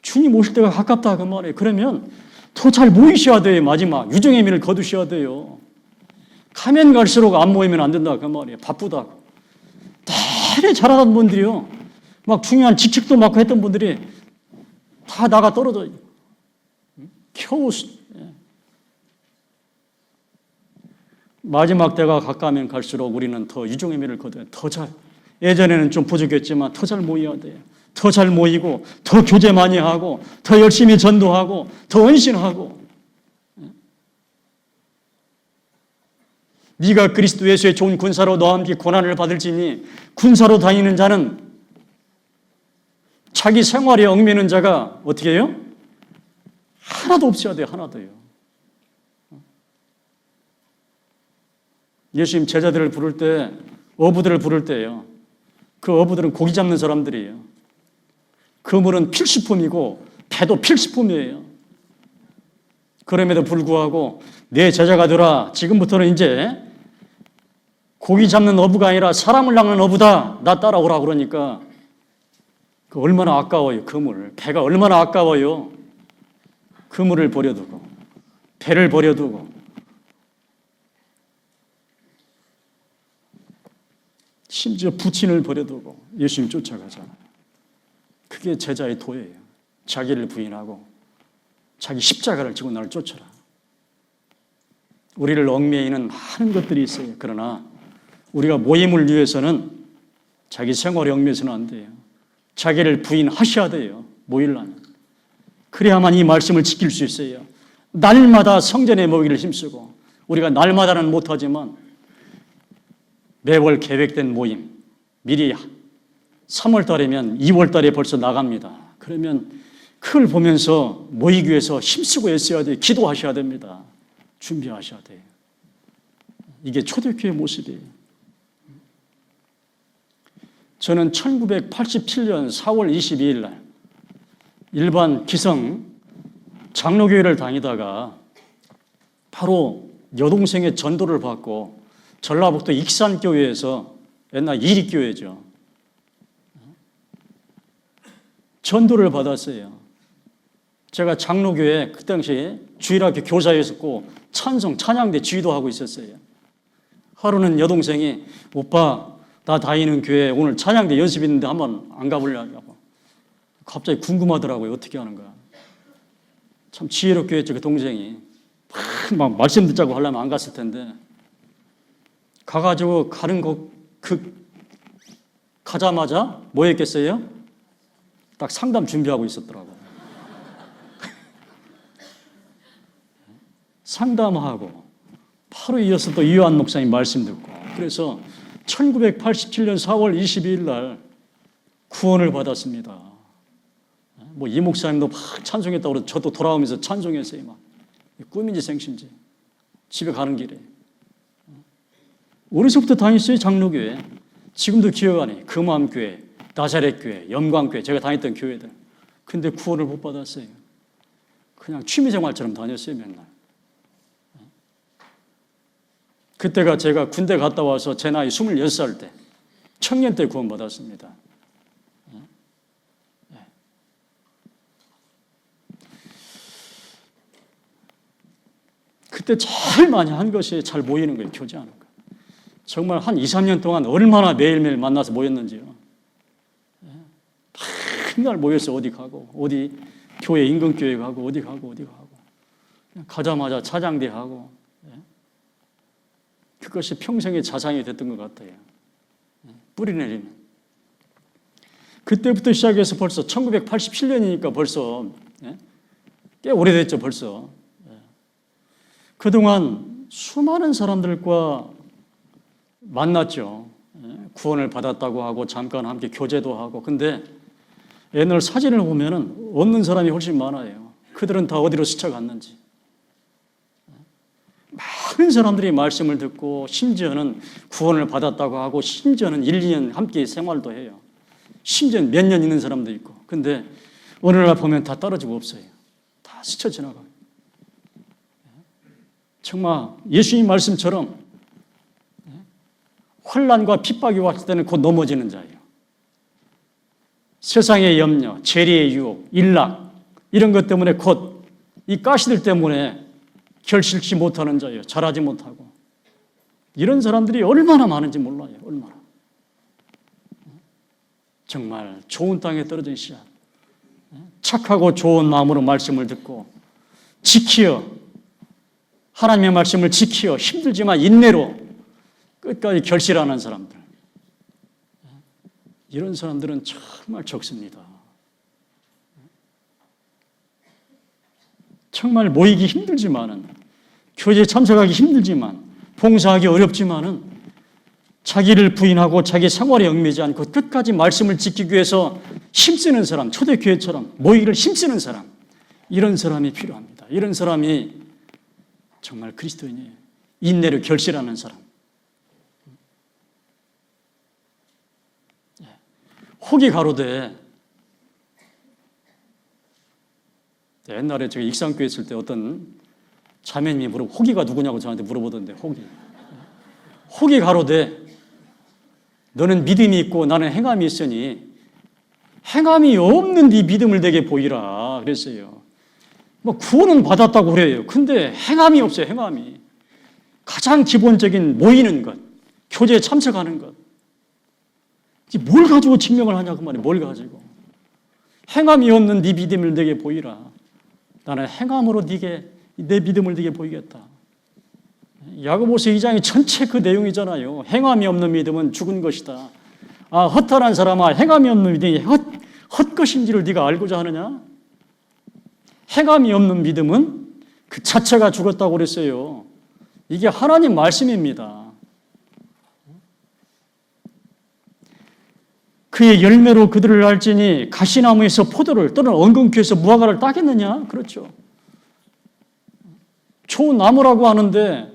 주님 오실 때가 가깝다, 그 말이에요. 그러면 더 잘 모이셔야 돼요, 마지막. 유종의 미를 거두셔야 돼요. 가면 갈수록 안 모이면 안 된다, 그 말이에요. 바쁘다고. 되게 잘하던 분들이요. 막 중요한 직책도 맡고 했던 분들이 다 나가 떨어져요. 겨우. 마지막 때가 가까우면 갈수록 우리는 더 유종의 미를 거둬야 돼요. 더 잘. 예전에는 좀 부족했지만 더 잘 모여야 돼요. 더 잘 모이고, 더 교제 많이 하고, 더 열심히 전도하고, 더 헌신하고. 네가 그리스도 예수의 좋은 군사로 너와 함께 고난을 받을지니 군사로 다니는 자는 자기 생활에 얽매이는 자가 어떻게 해요? 하나도 없어야 돼요. 하나도요. 예수님 제자들을 부를 때, 어부들을 부를 때요. 그 어부들은 고기 잡는 사람들이에요. 그물은 필수품이고 배도 필수품이에요. 그럼에도 불구하고 내 제자가 되라. 지금부터는 이제 고기 잡는 어부가 아니라 사람을 낚는 어부다. 나 따라오라 그러니까 그 얼마나 아까워요. 그물. 배가 얼마나 아까워요. 그물을 버려두고 배를 버려두고 심지어 부친을 버려두고 예수님 쫓아가잖아요. 그게 제자의 도예요. 자기를 부인하고 자기 십자가를 지고 나를 쫓아라. 우리를 얽매이는 많은 것들이 있어요. 그러나 우리가 모임을 위해서는 자기 생활에 얽매여서는 안 돼요. 자기를 부인하셔야 돼요. 모이려면. 그래야만 이 말씀을 지킬 수 있어요. 날마다 성전에 모이기를 힘쓰고 우리가 날마다는 못하지만 매월 계획된 모임 미리 3월 달이면 2월 달에 벌써 나갑니다. 그러면 그걸 보면서 모이기 위해서 힘쓰고 애써야 돼요. 기도하셔야 됩니다. 준비하셔야 돼요. 이게 초대교회 모습이에요. 저는 1987년 4월 22일 날 일반 기성 장로교회를 다니다가 바로 여동생의 전도를 받고 전라북도 익산교회에서 옛날 이립교회죠. 전도를 받았어요. 제가 장로교회 그 당시에 주일학교 교사였었고 찬양대 지휘도 하고 있었어요. 하루는 여동생이 오빠 나 다니는 교회 오늘 찬양대 연습 있는데 한번 안 가보려고. 갑자기 궁금하더라고요. 어떻게 하는 거야. 참 지혜롭게 했죠. 그 동생이. 막 말씀 듣자고 하려면 안 갔을 텐데 가가지고 가는 가자마자 뭐 했겠어요? 딱 상담 준비하고 있었더라고요. 상담하고 바로 이어서 또 이요한 목사님 말씀 듣고, 그래서 1987년 4월 22일 날 구원을 받았습니다. 뭐 이 목사님도 막 찬송했다고 그래서 저도 돌아오면서 찬송했어요. 막 꿈인지 생신지 집에 가는 길에. 어려서부터 다녔어요. 장로교회. 지금도 기억하네. 금암교회, 나사렛교회, 영광교회, 제가 다녔던 교회들. 근데 구원을 못 받았어요. 그냥 취미생활처럼 다녔어요. 맨날. 그때가 제가 군대 갔다 와서 제 나이 26살 때, 청년 때 구원 받았습니다. 그때 제일 많이 한 것이 잘 모이는 거예요. 교제하는 거. 정말 한 2, 3년 동안 얼마나 매일매일 만나서 모였는지요. 맨날 모여서 어디 가고, 어디 교회 인근교회 가고, 어디 가고. 가자마자 차장대 하고. 그것이 평생의 자상이 됐던 것 같아요. 뿌리 내리는. 그때부터 시작해서 벌써 1987년이니까 벌써 꽤 오래됐죠. 벌써. 그동안 수많은 사람들과 만났죠. 구원을 받았다고 하고 잠깐 함께 교제도 하고. 근데 옛날 사진을 보면은 없는 사람이 훨씬 많아요. 그들은 다 어디로 스쳐갔는지. 많은 사람들이 말씀을 듣고 심지어는 구원을 받았다고 하고 심지어는 1, 2년 함께 생활도 해요. 심지어는 몇 년 있는 사람도 있고. 근데 어느 날 보면 다 떨어지고 없어요. 다 스쳐 지나가요. 정말 예수님 말씀처럼 환난과 핍박이 왔을 때는 곧 넘어지는 자예요. 세상의 염려, 재리의 유혹, 일락 이런 것 때문에 곧 이 가시들 때문에 결실치 못하는 자예요. 자라지 못하고. 이런 사람들이 얼마나 많은지 몰라요. 얼마나. 정말 좋은 땅에 떨어진 씨앗. 착하고 좋은 마음으로 말씀을 듣고 지키어 하나님의 말씀을 지키어 힘들지만 인내로 끝까지 결실하는 사람들. 이런 사람들은 정말 적습니다. 정말 모이기 힘들지만은, 교제에 참석하기 힘들지만, 봉사하기 어렵지만은 자기를 부인하고 자기 생활에 얽매지 않고 끝까지 말씀을 지키기 위해서 힘쓰는 사람, 초대교회처럼 모이기를 힘쓰는 사람, 이런 사람이 필요합니다. 이런 사람이 정말 그리스도인이에요. 인내를 결실하는 사람. 혹이 가로되, 옛날에 제가 익산교회 있을 때 어떤 자매님이 혹이가 누구냐고 저한테 물어보던데, 혹이 가로되 너는 믿음이 있고 나는 행함이 있으니 행함이 없는 네 믿음을 내게 보이라 그랬어요. 뭐 구원은 받았다고 그래요. 근데 행함이 없어요. 행함이. 가장 기본적인 모이는 것, 교제에 참석하는 것. 뭘 가지고 증명을 하냐고 말이에요. 뭘 가지고. 행함이 없는 네 믿음을 내게 보이라. 나는 행함으로 내 믿음을 네게 보이겠다. 야고보서 2장이 전체 그 내용이잖아요. 행함이 없는 믿음은 죽은 것이다. 아, 허탄한 사람아, 행함이 없는 믿음이 헛것인지를 네가 알고자 하느냐? 행함이 없는 믿음은 그 자체가 죽었다고 그랬어요. 이게 하나님 말씀입니다. 그의 열매로 그들을 알지니 가시나무에서 포도를 또는 엉겅퀴에서 무화과를 따겠느냐? 그렇죠. 좋은 나무라고 하는데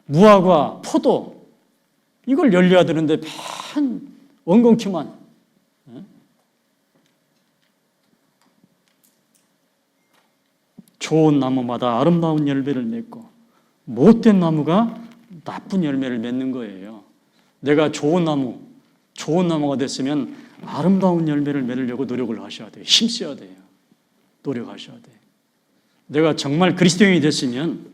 무화과, 포도 이걸 열려야 되는데 반 엉겅퀴만. 좋은 나무마다 아름다운 열매를 맺고 못된 나무가 나쁜 열매를 맺는 거예요. 내가 좋은 나무가 됐으면 아름다운 열매를 맺으려고 노력을 하셔야 돼요. 힘써야 돼요. 노력하셔야 돼요. 내가 정말 그리스도인이 됐으면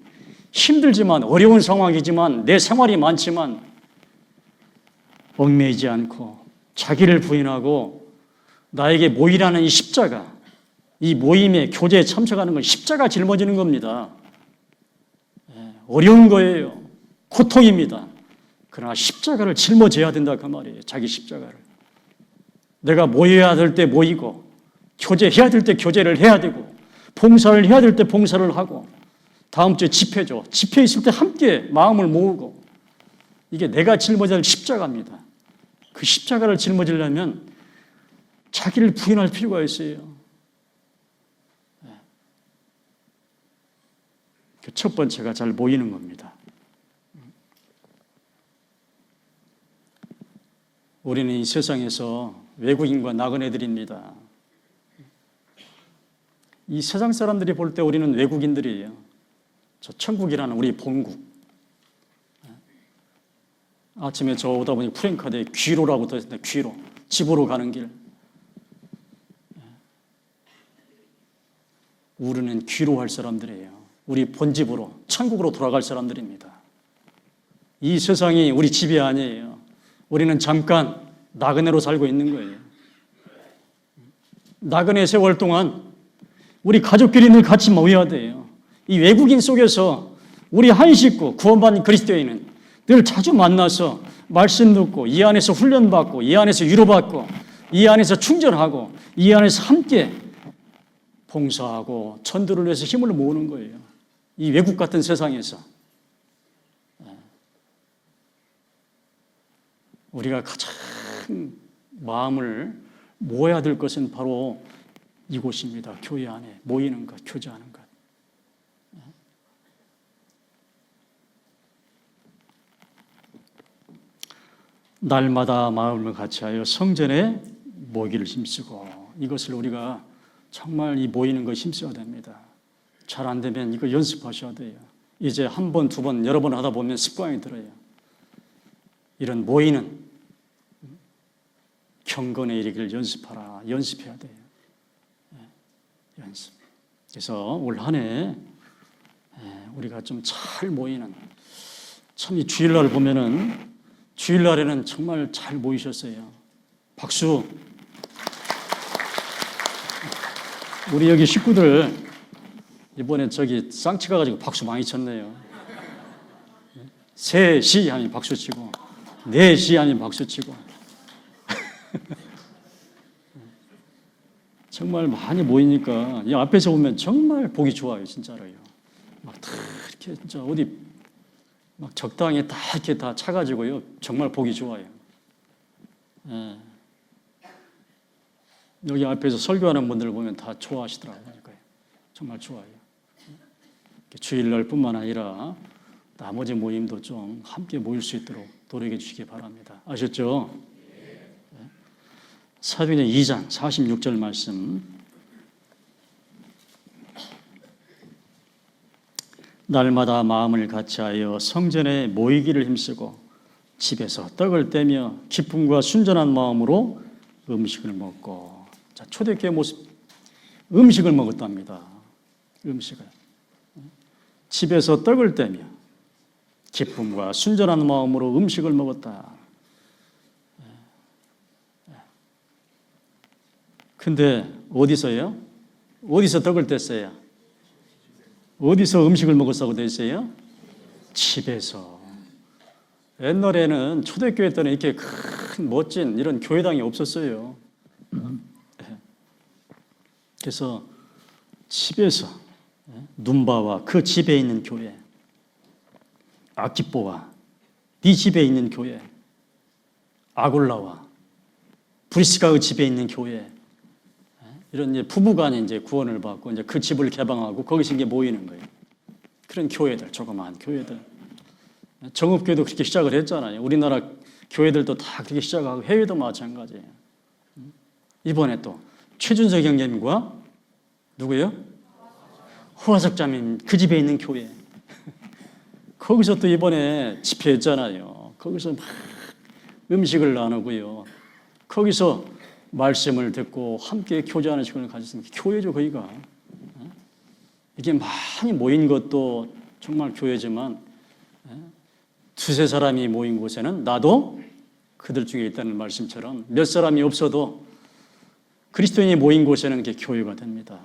힘들지만 어려운 상황이지만 내 생활이 많지만 얽매이지 않고 자기를 부인하고 나에게 모이라는 이 십자가, 이 모임에 교제에 참석하는 건 십자가 짊어지는 겁니다. 어려운 거예요. 고통입니다. 그러나 십자가를 짊어져야 된다 그 말이에요. 자기 십자가를. 내가 모여야 될 때 모이고 교제해야 될 때 교제를 해야 되고 봉사를 해야 될 때 봉사를 하고 다음 주에 집회죠. 집회 있을 때 함께 마음을 모으고 이게 내가 짊어져야 할 십자가입니다. 그 십자가를 짊어지려면 자기를 부인할 필요가 있어요. 첫 번째가 잘 모이는 겁니다. 우리는 이 세상에서 외국인과 나그네들입니다. 이 세상 사람들이 볼 때 우리는 외국인들이에요. 저 천국이라는 우리 본국. 아침에 저 오다 보니 프랭카드에 귀로라고 떠있는데 귀로. 집으로 가는 길. 우리는 귀로 할 사람들이에요. 우리 본집으로, 천국으로 돌아갈 사람들입니다. 이 세상이 우리 집이 아니에요. 우리는 잠깐 나그네로 살고 있는 거예요. 나그네 세월 동안 우리 가족끼리 늘 같이 모여야 돼요. 이 외국인 속에서 우리 한 식구, 구원받은 그리스도인은 늘 자주 만나서 말씀 듣고 이 안에서 훈련받고 이 안에서 위로받고 이 안에서 충전하고 이 안에서 함께 봉사하고 전도를 위해서 힘을 모으는 거예요. 이 외국 같은 세상에서 우리가 가장 마음을 모아야 될 것은 바로 이곳입니다. 교회 안에 모이는 것, 교제하는 것. 날마다 마음을 같이하여 성전에 모이기를 힘쓰고 이것을 우리가 정말 이 모이는 거 힘써야 됩니다. 잘 안 되면 이거 연습하셔야 돼요. 이제 한 번, 두 번, 여러 번 하다 보면 습관이 들어요. 이런 모이는 경건에 이르기를 연습하라. 연습해야 돼요. 연습. 그래서 올 한 해 우리가 좀 잘 모이는 참 이 주일날 보면은 주일날에는 정말 잘 모이셨어요. 박수. 우리 여기 식구들 이번에 저기 쌍치 가가지고 박수 많이 쳤네요. 3시 하면 박수 치고 4시 하면 박수 치고 정말 많이 모이니까 이 앞에서 보면 정말 보기 좋아요. 진짜로요. 막 다 이렇게 진짜 어디 막 적당히 다 이렇게 다 차가지고요. 정말 보기 좋아요. 예. 여기 앞에서 설교하는 분들 보면 다 좋아하시더라고요. 정말 좋아요. 주일날 뿐만 아니라 나머지 모임도 좀 함께 모일 수 있도록 노력해 주시기 바랍니다. 아셨죠? 사도행전 2장 46절 말씀. 날마다 마음을 같이하여 성전에 모이기를 힘쓰고 집에서 떡을 떼며 기쁨과 순전한 마음으로 음식을 먹고. 자, 초대교회 모습 음식을 먹었답니다. 음식을. 집에서 떡을 떼며 기쁨과 순전한 마음으로 음식을 먹었다. 근데 어디서요? 어디서 떡을 뗐어요? 어디서 음식을 먹었다고 돼 있어요? 집에서. 옛날에는 초대교회 때는 이렇게 큰 멋진 이런 교회당이 없었어요. 그래서 집에서 눈바와 그 집에 있는 교회, 아키뽀와 네 집에 있는 교회, 아골라와 브리스가의 집에 있는 교회, 이런 이제 부부간이 이제 구원을 받고 이제 그 집을 개방하고 거기서 이제 모이는 거예요. 그런 교회들, 조그마한 교회들. 정읍교회도 그렇게 시작을 했잖아요. 우리나라 교회들도 다 그렇게 시작하고 해외도 마찬가지예요. 이번에 또 최준석 형님과 누구예요? 호화석 자매님 그 집에 있는 교회. 거기서 또 이번에 집회했잖아요. 거기서 막 음식을 나누고요. 거기서 말씀을 듣고 함께 교제하는 시간을 가졌습니다. 교회죠, 거기가. 이게 많이 모인 것도 정말 교회지만 두세 사람이 모인 곳에는 나도 그들 중에 있다는 말씀처럼 몇 사람이 없어도 그리스도인이 모인 곳에는 이게 교회가 됩니다.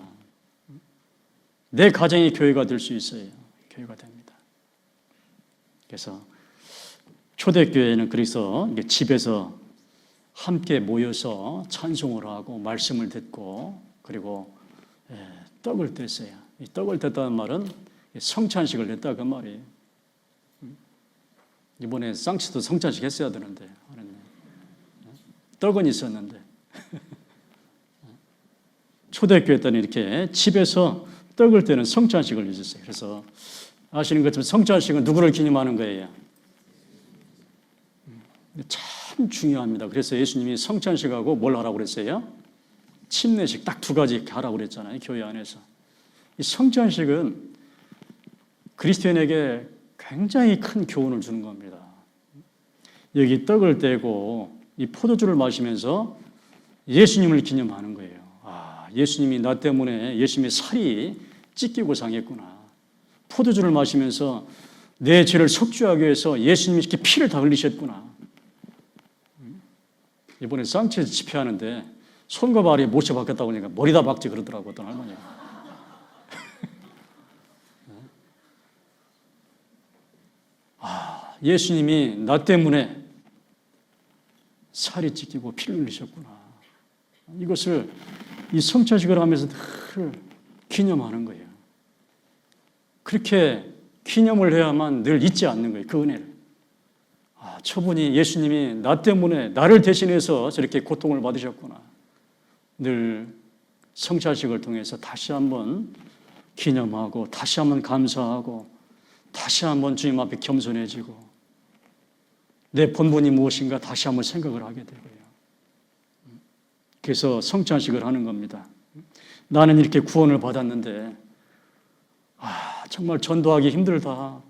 내 가정이 교회가 될 수 있어요. 교회가 됩니다. 그래서 초대교회는 그래서 집에서 함께 모여서 찬송을 하고 말씀을 듣고 그리고 떡을 뗐어요. 이 떡을 뗐다는 말은 성찬식을 했다 그 말이에요. 이번에 쌍치도 성찬식 했어야 되는데 안 했네. 떡은 있었는데 초대교회 때는 이렇게 집에서 떡을 떼는 성찬식을 있었어요. 그래서 아시는 것처럼 성찬식은 누구를 기념하는 거예요? 참 중요합니다. 그래서 예수님이 성찬식하고 뭘 하라고 그랬어요? 침례식 딱 두 가지 하라고 그랬잖아요. 교회 안에서. 이 성찬식은 그리스도인에게 굉장히 큰 교훈을 주는 겁니다. 여기 떡을 떼고 이 포도주를 마시면서 예수님을 기념하는 거예요. 아, 예수님이 나 때문에 예수님의 살이 찢기고 상했구나. 포도주를 마시면서 내 죄를 속죄하기 위해서 예수님이 이렇게 피를 다 흘리셨구나. 이번에 쌍치 집회하는데 손과 발이 못이 박혔다고 하니까 머리다 박지 그러더라고 어떤 할머니가. 아, 예수님이 나 때문에 살이 찢기고 피를 흘리셨구나. 이것을 이 성찬식을 하면서 늘 기념하는 거예요. 그렇게 기념을 해야만 늘 잊지 않는 거예요. 그 은혜를. 아, 저분이 예수님이 나 때문에 나를 대신해서 저렇게 고통을 받으셨구나. 늘 성찬식을 통해서 다시 한번 기념하고 다시 한번 감사하고 다시 한번 주님 앞에 겸손해지고 내 본분이 무엇인가 다시 한번 생각을 하게 되고요. 그래서 성찬식을 하는 겁니다. 나는 이렇게 구원을 받았는데 정말 전도하기 힘들다.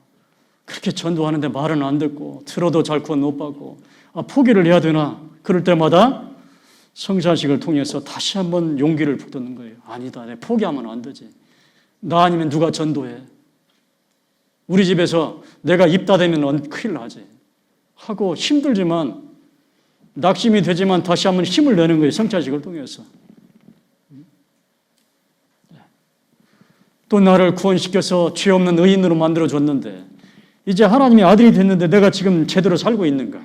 그렇게 전도하는데 말은 안 듣고 들어도 잘 구원 못 받고 포기를 해야 되나? 그럴 때마다 성찬식을 통해서 다시 한번 용기를 북돋는 거예요. 아니다. 내가 포기하면 안 되지. 나 아니면 누가 전도해? 우리 집에서 내가 입 닫으면 큰일 나지. 하고 힘들지만 낙심이 되지만 다시 한번 힘을 내는 거예요. 성찬식을 통해서. 또 나를 구원시켜서 죄 없는 의인으로 만들어줬는데 이제 하나님의 아들이 됐는데 내가 지금 제대로 살고 있는가?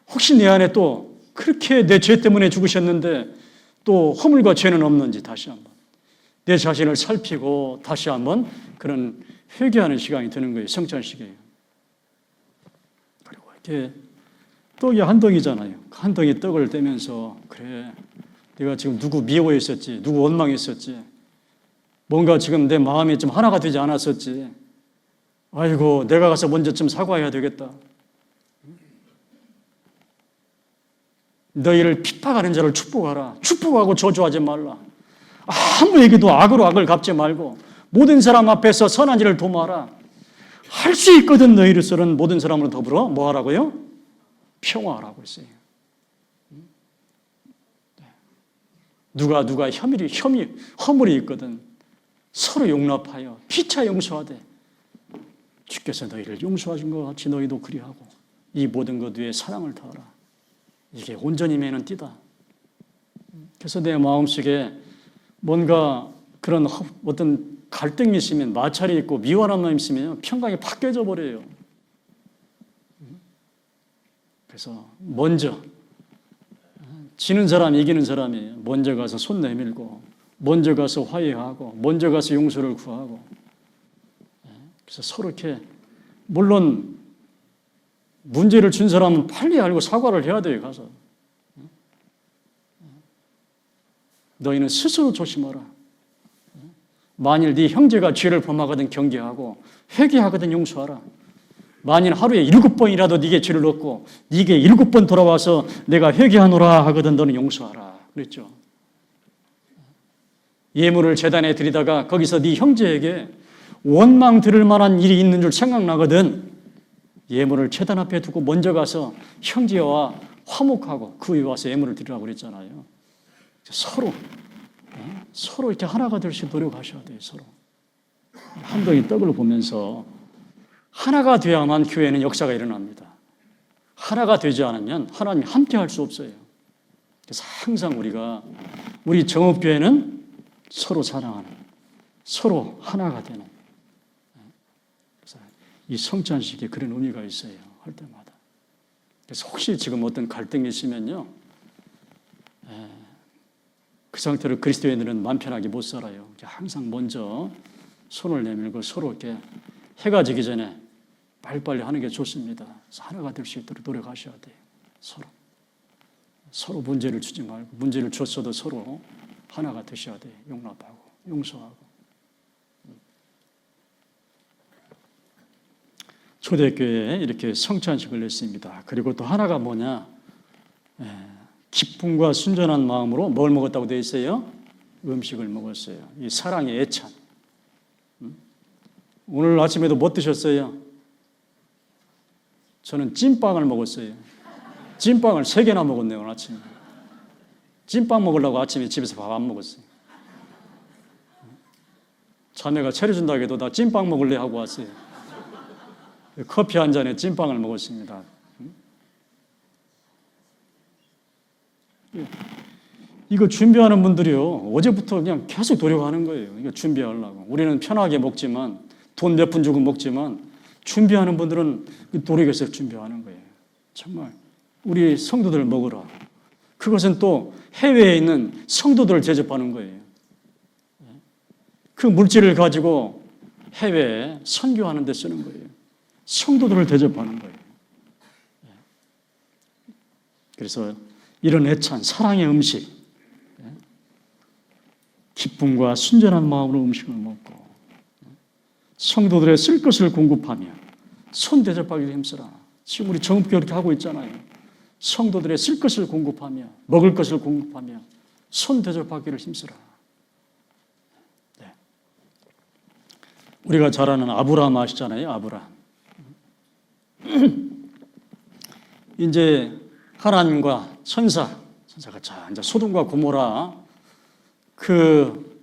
혹시 내 안에 또 그렇게 내 죄 때문에 죽으셨는데 또 허물과 죄는 없는지 다시 한번 내 자신을 살피고 다시 한번 그런 회개하는 시간이 드는 거예요. 성찬식이에요. 그리고 이렇게 떡이 한 덩이잖아요. 한 덩이 떡을 떼면서 그래 내가 지금 누구 미워했었지, 누구 원망했었지, 뭔가 지금 내 마음이 좀 하나가 되지 않았었지. 아이고 내가 가서 먼저 좀 사과해야 되겠다. 너희를 핍박하는 자를 축복하라. 축복하고 저주하지 말라. 아무에게도 악으로 악을 갚지 말고 모든 사람 앞에서 선한 일을 도모하라. 할 수 있거든 너희로서는 모든 사람으로 더불어 뭐 하라고요? 평화하라고 했어요. 누가 허물이 있거든 서로 용납하여 피차 용서하되 주께서 너희를 용서하신 것 같이 너희도 그리하고 이 모든 것 위에 사랑을 다하라. 이게 온전히 매는 띠다. 그래서 내 마음속에 뭔가 그런 어떤 갈등이 있으면 마찰이 있고 미워하는 마음이 있으면 평강이 팍 깨져 버려요. 그래서 먼저 지는 사람이 이기는 사람이에요. 먼저 가서 손 내밀고 먼저 가서 화해하고 먼저 가서 용서를 구하고 그래서 서로 이렇게 물론 문제를 준 사람은 빨리 알고 사과를 해야 돼요. 가서 너희는 스스로 조심하라. 만일 네 형제가 죄를 범하거든 경계하고 회개하거든 용서하라. 만일 하루에 7번이라도 네게 죄를 얻고 네게 7번 돌아와서 내가 회개하노라 하거든 너는 용서하라. 그랬죠. 예물을 제단에 드리다가 거기서 네 형제에게 원망 들을 만한 일이 있는 줄 생각나거든 예물을 제단 앞에 두고 먼저 가서 형제와 화목하고 그 위에 와서 예물을 드리라고 그랬잖아요. 서로 이렇게 하나가 될 수 있도록 노력하셔야 돼요. 서로 한 덩이 떡을 보면서 하나가 돼야만 교회는 역사가 일어납니다. 하나가 되지 않으면 하나님이 함께 할 수 없어요. 그래서 항상 우리 정읍교회는 서로 사랑하는, 서로 하나가 되는, 그래서 이 성찬식에 그런 의미가 있어요. 할 때마다. 그래서 혹시 지금 어떤 갈등이 있으면요, 그 상태로 그리스도인들은 마음 편하게 못 살아요. 항상 먼저 손을 내밀고 서로 이렇게 해가 지기 전에 빨리빨리 하는 게 좋습니다. 그래서 하나가 될 수 있도록 노력하셔야 돼요. 서로 문제를 주지 말고, 문제를 줬어도 서로 하나가 되셔야 돼요. 용납하고 용서하고. 초대교회에 이렇게 성찬식을 냈습니다. 그리고 또 하나가 뭐냐, 기쁨과 순전한 마음으로 뭘 먹었다고 되어 있어요? 음식을 먹었어요. 이 사랑의 애찬. 오늘 아침에도 뭐 드셨어요? 저는 찐빵을 먹었어요. 찐빵을 3개나 먹었네요, 오늘 아침에. 찐빵 먹으려고 아침에 집에서 밥 안 먹었어요. 자매가 차려준다고 해도 나 찐빵 먹을래 하고 왔어요. 커피 한 잔에 찐빵을 먹었습니다. 이거 준비하는 분들이요, 어제부터 그냥 계속 노력하는 거예요. 이거 준비하려고. 우리는 편하게 먹지만, 돈 몇 푼 주고 먹지만, 준비하는 분들은 노력해서 준비하는 거예요. 정말 우리 성도들 먹으라. 그것은 또 해외에 있는 성도들을 대접하는 거예요. 그 물질을 가지고 해외에 선교하는 데 쓰는 거예요. 성도들을 대접하는 거예요. 그래서 이런 애찬 사랑의 음식, 기쁨과 순전한 마음으로 음식을 먹고 성도들의 쓸 것을 공급하며 손 대접하기를 힘쓰라. 지금 우리 정읍교회 이렇게 하고 있잖아요. 성도들의 쓸 것을 공급하며 먹을 것을 공급하며 손 대접하기를 힘쓰라. 네. 우리가 잘 아는 아브라함 아시잖아요. 아브라함. 이제 하나님과 천사가 자 이제 소돔과 고모라 그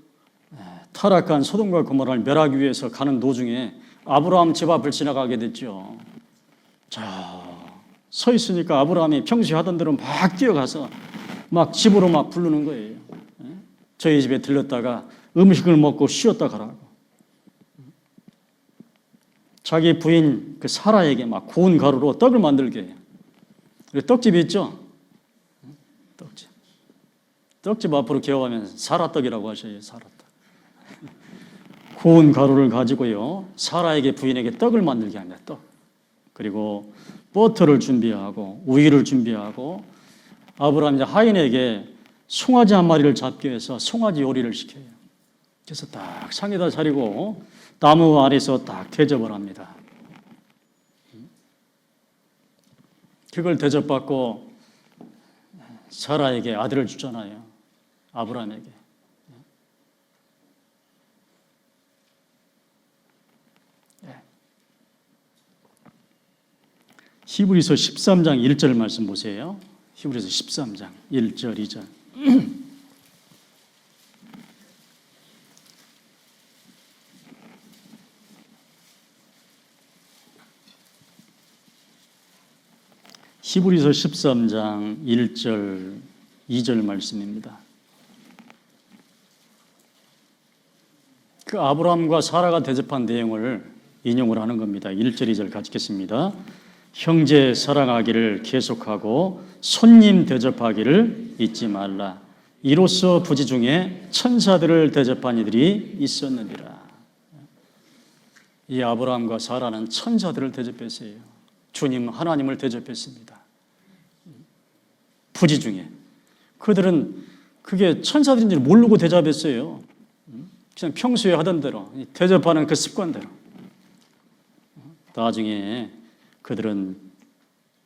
타락한 소돔과 고모라를 멸하기 위해서 가는 도중에 아브라함 집 앞을 지나가게 됐죠. 자, 서 있으니까 아브라함이 평소에 하던 대로 막 뛰어가서 막 집으로 막 부르는 거예요. 저희 집에 들렀다가 음식을 먹고 쉬었다 가라고. 자기 부인 그 사라에게 막 고운 가루로 떡을 만들게 해요. 떡집이 있죠? 떡집 앞으로 기어가면 사라떡이라고 하셔요. 사라떡. 고운 가루를 가지고요, 사라에게 부인에게 떡을 만들게 합니다. 떡. 그리고 버터를 준비하고 우유를 준비하고 아브라함이 하인에게 송아지 한 마리를 잡기 위해서 송아지 요리를 시켜요. 그래서 딱 상에다 차리고 나무 아래서 딱 대접을 합니다. 그걸 대접받고 사라에게 아들을 주잖아요. 아브라함에게. 히브리서 13장 1절 말씀 보세요. 히브리서 13장 1절 2절. 히브리서 13장 1절 2절 말씀입니다. 그 아브라함과 사라가 대접한 내용을 인용을 하는 겁니다. 1절 2절 같이 읽겠습니다. 형제 사랑하기를 계속하고 손님 대접하기를 잊지 말라. 이로써 부지 중에 천사들을 대접한 이들이 있었느니라. 이 아브라함과 사라는 천사들을 대접했어요. 주님 하나님을 대접했습니다. 부지 중에. 그들은 그게 천사들인지 모르고 대접했어요. 그냥 평소에 하던 대로 대접하는 그 습관대로. 나중에 그들은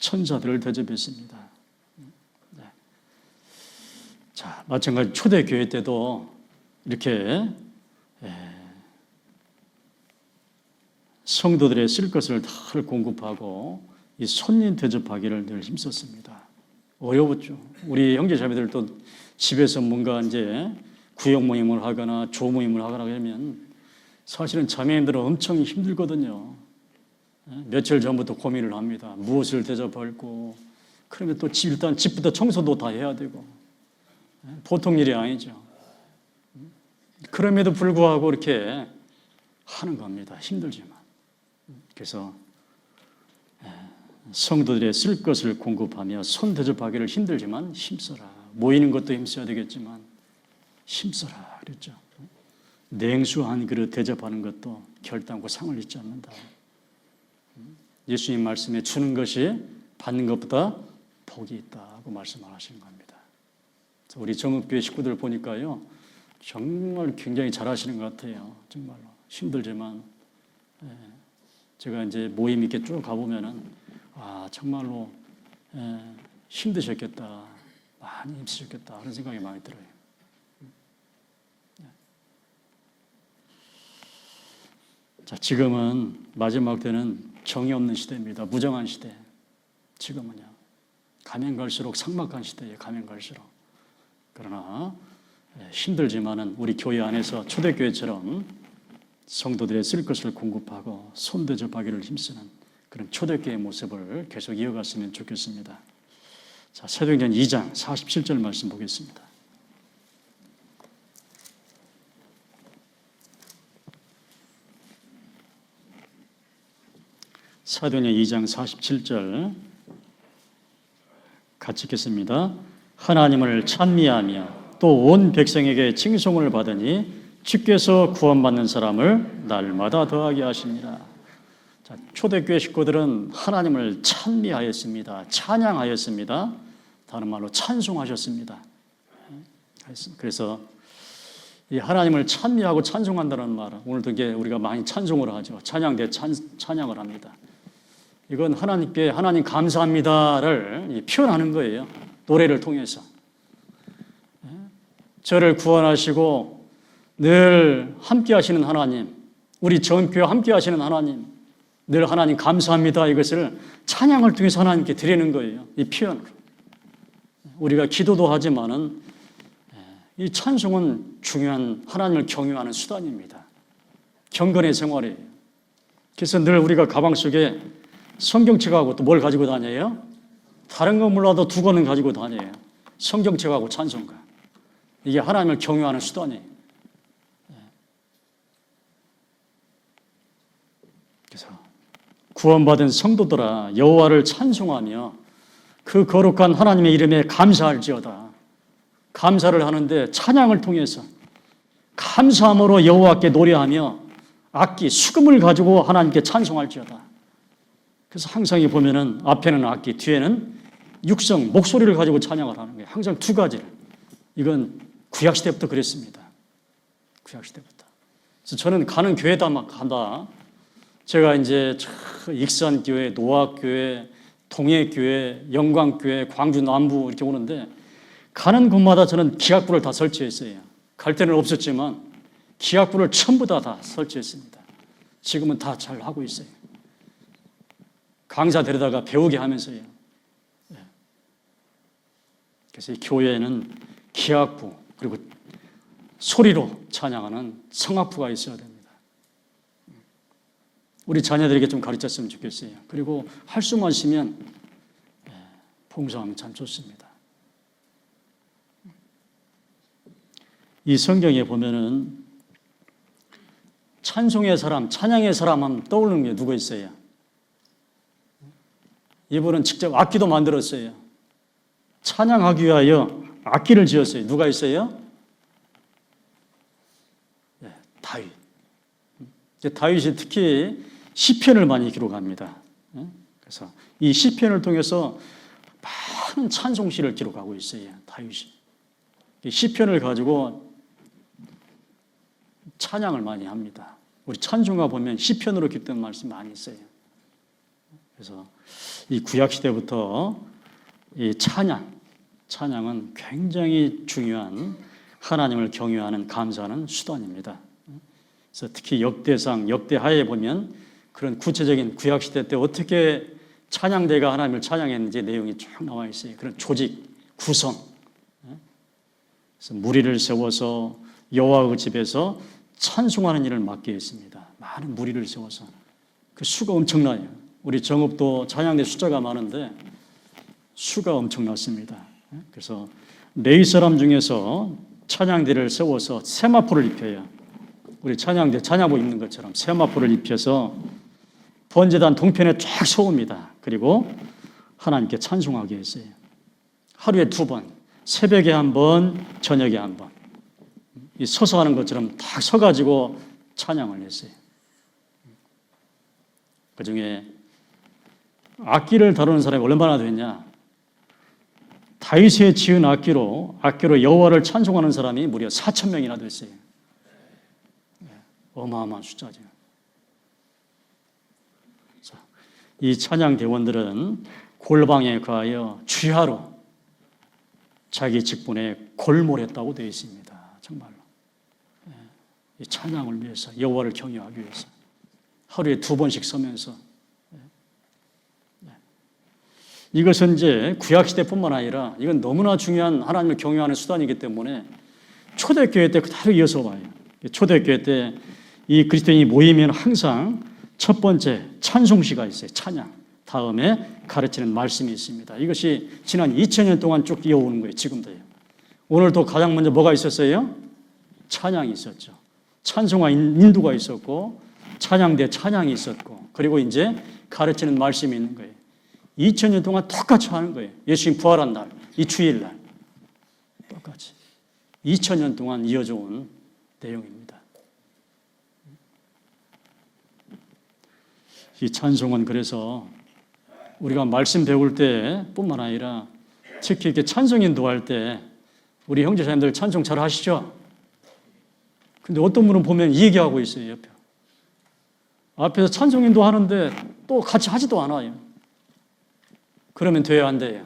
천사들을 대접했습니다. 네. 자, 마찬가지 초대교회 때도 이렇게 성도들의 쓸 것을 다 공급하고 이 손님 대접하기를 늘 힘썼습니다. 어려웠죠. 우리 형제자매들도 집에서 뭔가 이제 구역 모임을 하거나 조 모임을 하거나 그러면 사실은 자매님들은 엄청 힘들거든요. 며칠 전부터 고민을 합니다. 무엇을 대접할고, 그러면 또 일단 집부터 청소도 다 해야 되고, 보통 일이 아니죠. 그럼에도 불구하고 이렇게 하는 겁니다. 힘들지만. 그래서 성도들의 쓸 것을 공급하며 손 대접하기를 힘들지만 힘써라. 모이는 것도 힘써야 되겠지만 힘써라 그랬죠. 냉수 한 그릇 대접하는 것도 결단코 상을 잊지 않는다. 예수님 말씀에 주는 것이 받는 것보다 복이 있다고 말씀을 하시는 겁니다. 우리 정읍교회 식구들 보니까요, 정말 굉장히 잘하시는 것 같아요. 정말로 힘들지만 제가 이제 모임 이렇게 쭉 가보면은 정말로 힘드셨겠다, 많이 힘쓰셨겠다 그런 생각이 많이 들어요. 자, 지금은 마지막 때는 정이 없는 시대입니다. 무정한 시대. 지금은요. 가면 갈수록 삭막한 시대예요. 가면 갈수록. 그러나 힘들지만은 우리 교회 안에서 초대교회처럼 성도들의 쓸 것을 공급하고 손 대접하기를 힘쓰는 그런 초대교회의 모습을 계속 이어갔으면 좋겠습니다. 자, 사도행전 2장 47절 말씀 보겠습니다. 사도행전 2장 47절 같이 읽겠습니다. 하나님을 찬미하며 또 온 백성에게 칭송을 받으니 주께서 구원받는 사람을 날마다 더하게 하십니다. 자, 초대교회 식구들은 하나님을 찬미하였습니다. 찬양하였습니다. 다른 말로 찬송하셨습니다. 그래서 이 하나님을 찬미하고 찬송한다는 말은 오늘도 이게 우리가 많이 찬송을 하죠. 찬양대 찬양을 합니다. 이건 하나님께 하나님 감사합니다를 표현하는 거예요. 노래를 통해서. 저를 구원하시고 늘 함께 하시는 하나님, 우리 정교회 함께 하시는 하나님, 늘 하나님 감사합니다. 이것을 찬양을 통해서 하나님께 드리는 거예요. 이 표현으로. 우리가 기도도 하지만은 이 찬송은 중요한 하나님을 경유하는 수단입니다. 경건의 생활이에요. 그래서 늘 우리가 가방 속에 성경책하고 또 뭘 가지고 다녀요? 다른 건 몰라도 두 권은 가지고 다녀요. 성경책하고 찬송가. 이게 하나님을 경유하는 수단이에요. 그래서 구원받은 성도들아 여호와를 찬송하며 그 거룩한 하나님의 이름에 감사할지어다. 감사를 하는데 찬양을 통해서 감사함으로 여호와께 노래하며 악기, 수금을 가지고 하나님께 찬송할지어다. 그래서 항상 보면은 앞에는 악기, 뒤에는 육성, 목소리를 가지고 찬양을 하는 거예요. 항상 두 가지를. 이건 구약시대부터 그랬습니다. 구약시대부터. 그래서 저는 가는 교회마다 제가 이제 익산교회, 노학교회, 동해교회, 영광교회, 광주 남부 이렇게 오는데 가는 곳마다 저는 기악부를 다 설치했어요. 갈 때는 없었지만 기악부를 전부 다 설치했습니다. 지금은 다 잘 하고 있어요. 강사 데려다가 배우게 하면서요. 그래서 이 교회에는 기악부 그리고 소리로 찬양하는 성악부가 있어야 됩니다. 우리 자녀들에게 좀 가르쳤으면 좋겠어요. 그리고 할 수만 있으면 봉사하면 참 좋습니다. 이 성경에 보면은 찬송의 사람, 찬양의 사람 하면 떠오르는 게 누가 있어요? 이분은 직접 악기도 만들었어요. 찬양하기 위하여 악기를 지었어요. 누가 있어요? 다윗. 다윗이 특히 시편을 많이 기록합니다. 그래서 이 시편을 통해서 많은 찬송시를 기록하고 있어요. 다윗이. 시편을 가지고 찬양을 많이 합니다. 우리 찬송가 보면 시편으로 기록된 말씀이 많이 있어요. 그래서 이 구약시대부터 이 찬양은 굉장히 중요한 하나님을 경유하는 감사하는 수단입니다. 그래서 특히 역대상, 역대하에 보면 그런 구체적인 구약시대 때 어떻게 찬양대가 하나님을 찬양했는지 내용이 쭉 나와 있어요. 그런 조직, 구성. 그래서 무리를 세워서 여호와의 집에서 찬송하는 일을 맡게 했습니다. 많은 무리를 세워서. 그 수가 엄청나요. 우리 정읍도 찬양대 숫자가 많은데 수가 엄청났습니다. 그래서 레위 사람 중에서 찬양대를 세워서 세마포를 입혀요. 우리 찬양대 찬양복 입는 것처럼 세마포를 입혀서 번제단 동편에 쫙 세웁니다. 그리고 하나님께 찬송하게 했어요. 하루에 2번, 새벽에 1번, 저녁에 1번. 이 서서 하는 것처럼 딱 서가지고 찬양을 했어요. 그 중에 악기를 다루는 사람이 얼마나 됐냐? 다윗의 지은 악기로 여호와를 찬송하는 사람이 무려 4,000명이나 됐어요. 어마어마한 숫자죠. 이 찬양 대원들은 골방에 가하여 취하로 자기 직분에 골몰했다고 되어 있습니다. 정말로. 이 찬양을 위해서, 여호와를 경외하기 위해서 하루에 2번씩 서면서. 이것은 이제 구약시대뿐만 아니라 이건 너무나 중요한 하나님을 경외하는 수단이기 때문에 초대교회 때 그대로 이어서 와요. 초대교회 때 이 그리스도인이 모이면 항상 첫 번째 찬송시가 있어요. 찬양. 다음에 가르치는 말씀이 있습니다. 이것이 지난 2000년 동안 쭉 이어오는 거예요. 지금도요. 오늘도 가장 먼저 뭐가 있었어요? 찬양이 있었죠. 찬송과 인도가 있었고 찬양대 찬양이 있었고 그리고 이제 가르치는 말씀이 있는 거예요. 2000년 동안 똑같이 하는 거예요. 예수님 부활한 날, 이 주일날 똑같이 2000년 동안 이어져 온 내용입니다. 이 찬송은 그래서 우리가 말씀 배울 때뿐만 아니라 특히 이렇게 찬송 인도할 때 우리 형제자매들 찬송 잘 하시죠? 근데 어떤 분은 보면 이 얘기하고 있어요. 옆에. 앞에서 찬송 인도하는데 또 같이 하지도 않아요. 그러면 돼야 안 돼요?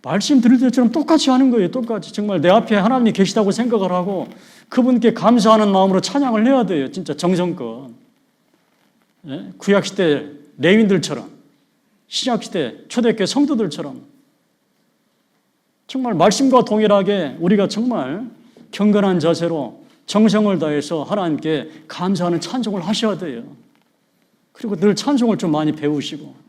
말씀 들을 때처럼 똑같이 하는 거예요. 똑같이. 정말 내 앞에 하나님이 계시다고 생각을 하고 그분께 감사하는 마음으로 찬양을 해야 돼요. 진짜 정성껏. 예? 구약시대 레위인들처럼 신약시대 초대교회 성도들처럼 정말 말씀과 동일하게 우리가 정말 경건한 자세로 정성을 다해서 하나님께 감사하는 찬송을 하셔야 돼요. 그리고 늘 찬송을 좀 많이 배우시고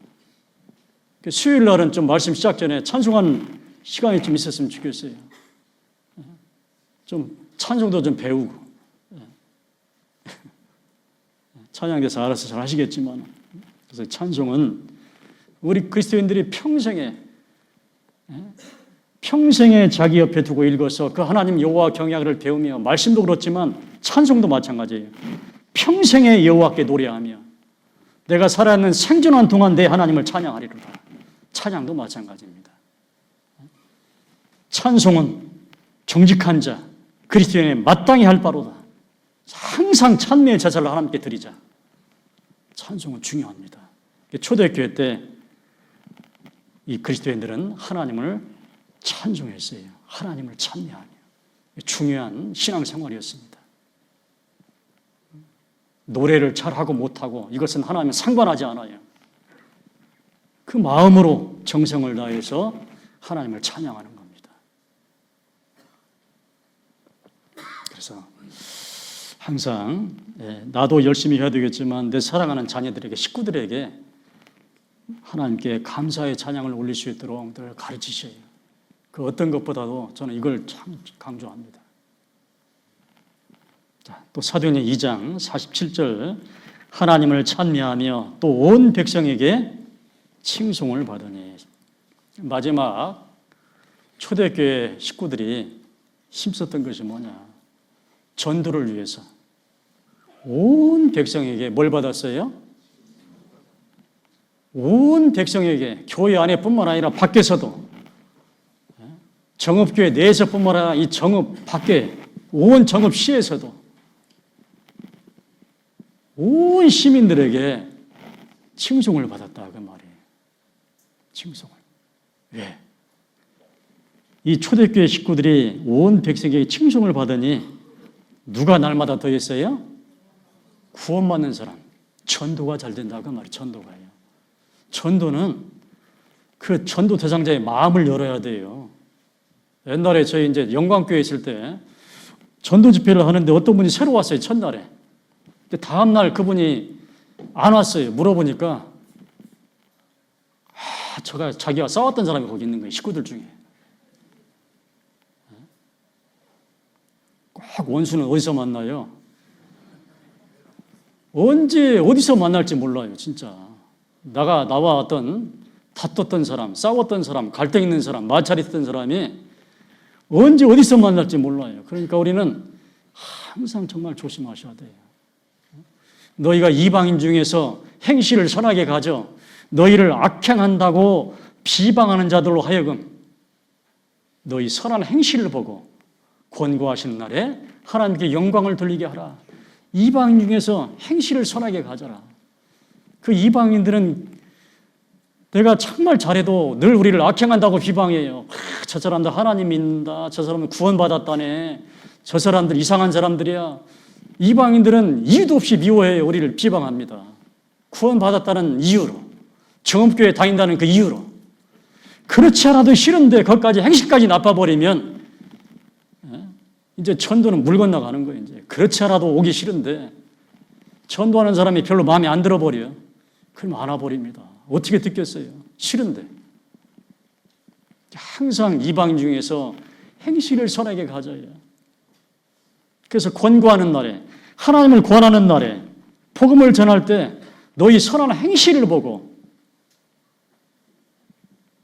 수요일 날은 좀 말씀 시작 전에 찬송하는 시간이 좀 있었으면 좋겠어요. 좀 찬송도 좀 배우고 찬양대사 알아서 잘 하시겠지만 그래서 찬송은 우리 그리스도인들이 평생에 자기 옆에 두고 읽어서 그 하나님 여호와 경외를 배우며 말씀도 그렇지만 찬송도 마찬가지예요. 평생에 여호와께 노래하며 내가 살아있는 생존한 동안 내 하나님을 찬양하리로다. 찬양도 마찬가지입니다. 찬송은 정직한 자, 그리스도인의 마땅히 할 바로다. 항상 찬미의 제사를 하나님께 드리자. 찬송은 중요합니다. 초대교회 때 이 그리스도인들은 하나님을 찬송했어요. 하나님을 찬미하며. 중요한 신앙생활이었습니다. 노래를 잘하고 못하고 이것은 하나님은 상관하지 않아요. 그 마음으로 정성을 다해서 하나님을 찬양하는 겁니다. 그래서 항상 나도 열심히 해야 되겠지만 내 사랑하는 자녀들에게 식구들에게 하나님께 감사의 찬양을 올릴 수 있도록 늘 가르치셔요. 그 어떤 것보다도 저는 이걸 참 강조합니다. 자, 또 사도행전 2장 47절 하나님을 찬미하며 또 온 백성에게 칭송을 받으니 마지막 초대교회 식구들이 힘썼던 것이 뭐냐? 전도를 위해서 온 백성에게 뭘 받았어요? 온 백성에게 교회 안에뿐만 아니라 밖에서도 정읍교회 내에서뿐만 아니라 이 정읍 밖에 온 정읍시에서도 온 시민들에게 칭송을 받았다 그 말이에요. 칭송을. 왜? 이 초대교회 식구들이 온 백성에게 칭송을 받으니 누가 날마다 더 했어요? 구원받는 사람. 전도가 잘 된다 그 말이에요. 전도가요. 전도는 그 전도 대상자의 마음을 열어야 돼요. 옛날에 저희 이제 영광교회 있을 때 전도 집회를 하는데 어떤 분이 새로 왔어요. 첫날에. 근데 다음날 그분이 안 왔어요. 물어보니까 자기가 싸웠던 사람이 거기 있는 거예요. 식구들 중에. 꼭 원수는 어디서 만나요? 언제 어디서 만날지 몰라요. 진짜 나와 어떤 다퉜던 사람, 싸웠던 사람, 갈등 있는 사람, 마찰했던 사람이 언제 어디서 만날지 몰라요. 그러니까 우리는 항상 정말 조심하셔야 돼요. 너희가 이방인 중에서 행실을 선하게 가져 너희를 악행한다고 비방하는 자들로 하여금 너희 선한 행실을 보고 권고하시는 날에 하나님께 영광을 돌리게 하라. 이방인 중에서 행실을 선하게 가져라. 그 이방인들은 내가 정말 잘해도 늘 우리를 악행한다고 비방해요. 저 사람들 하나님 믿는다. 저 사람은 구원받았다네. 저 사람들 이상한 사람들이야. 이방인들은 이유도 없이 미워해요. 우리를 비방합니다. 구원받았다는 이유로, 정음교회 다닌다는 그 이유로. 그렇지 않아도 싫은데 거기까지 행실까지 나빠버리면 이제 전도는 물 건너가는 거예요. 이제 그렇지 않아도 오기 싫은데 전도하는 사람이 별로 마음에 안 들어버려요. 그럼 안 와버립니다. 어떻게 듣겠어요? 싫은데. 항상 이방인 중에서 행실을 선하게 가져야 해요. 그래서 권고하는 날에, 하나님을 권하는 날에, 복음을 전할 때 너희 선한 행실을 보고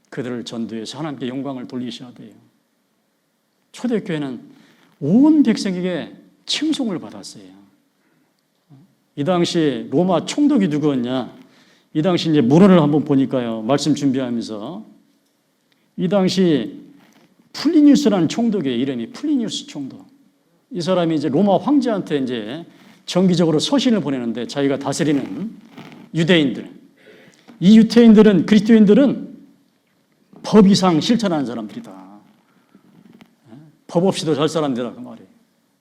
그들을 전도해서 하나님께 영광을 돌리셔야 돼요. 초대교회는 온 백성에게 칭송을 받았어요. 이 당시 로마 총독이 누구였냐? 이 당시 이제 문헌을 한번 보니까요. 말씀 준비하면서 이 당시 플리니우스라는 총독의 이름이 플리니우스 총독. 이 사람이 이제 로마 황제한테 이제 정기적으로 서신을 보내는데 자기가 다스리는 유대인들. 이 유대인들은 그리스도인들은 법 이상 실천하는 사람들이다. 법 없이도 살 사람들이다 그 말이에요.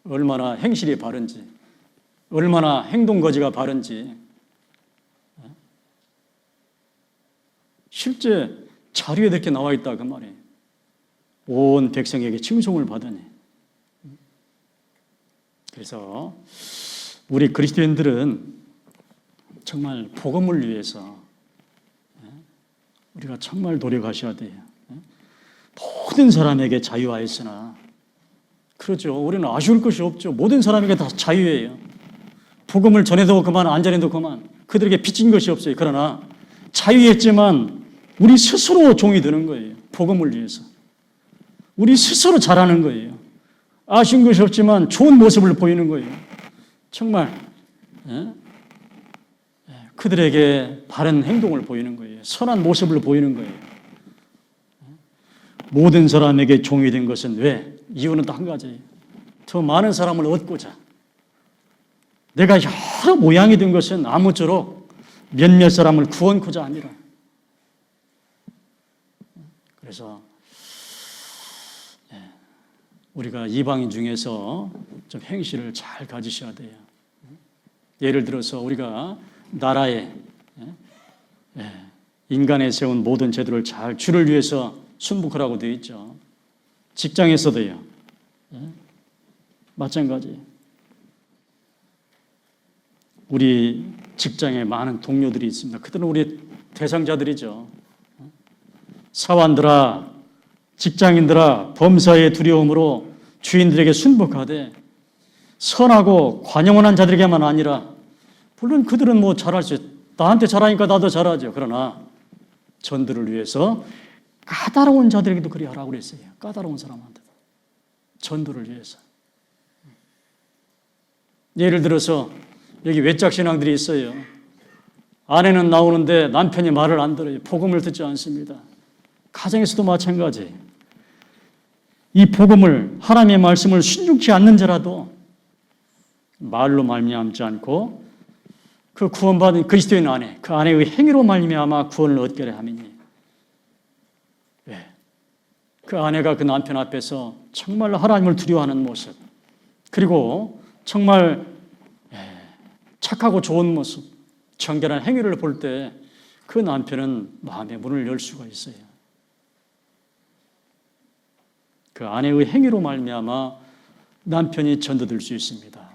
얼마나 행실이 바른지, 얼마나 행동 거지가 바른지. 실제 자료에 이렇게 나와 있다 그 말이에요. 온 백성에게 칭송을 받으니. 그래서 우리 그리스도인들은 정말 복음을 위해서 우리가 정말 노력하셔야 돼요. 모든 사람에게 자유하였으나 그렇죠. 우리는 아쉬울 것이 없죠. 모든 사람에게 다 자유예요. 복음을 전해도 그만 안 전해도 그만 그들에게 빚진 것이 없어요. 그러나 자유했지만 우리 스스로 종이 되는 거예요. 복음을 위해서. 우리 스스로 잘하는 거예요. 아쉬운 것이 없지만 좋은 모습을 보이는 거예요. 정말 그들에게 바른 행동을 보이는 거예요. 선한 모습을 보이는 거예요. 모든 사람에게 종이 된 것은 왜? 이유는 또 한 가지예요. 더 많은 사람을 얻고자. 내가 여러 모양이 된 것은 아무쪼록 몇몇 사람을 구원코자 아니라. 그래서 우리가 이방인 중에서 좀 행실을 잘 가지셔야 돼요. 예를 들어서 우리가 나라에 인간에 세운 모든 제도를 잘 주를 위해서 순복하라고 되어 있죠. 직장에서도요. 마찬가지. 우리 직장에 많은 동료들이 있습니다. 그들은 우리 대상자들이죠. 사원들아, 직장인들아, 범사의 두려움으로 주인들에게 순복하되 선하고 관용한 자들에게만 아니라 물론 그들은 뭐 잘할 수 나한테 잘하니까 나도 잘하죠. 그러나 전도를 위해서 까다로운 자들에게도 그리 하라고 그랬어요. 까다로운 사람한테도. 전도를 위해서. 예를 들어서 여기 외짝 신앙들이 있어요. 아내는 나오는데 남편이 말을 안 들어요. 복음을 듣지 않습니다. 가정에서도 마찬가지. 이 복음을 하나님의 말씀을 순종치 않는 자라도 말로 말미암지 않고 그 구원받은 그리스도인 안에 그 아내의 행위로 말미암아 구원을 얻게 함이니 그 아내가 그 남편 앞에서 정말 하나님을 두려워하는 모습 그리고 정말 착하고 좋은 모습 정결한 행위를 볼 때 그 남편은 마음의 문을 열 수가 있어요. 그 아내의 행위로 말미암아 남편이 전도될 수 있습니다.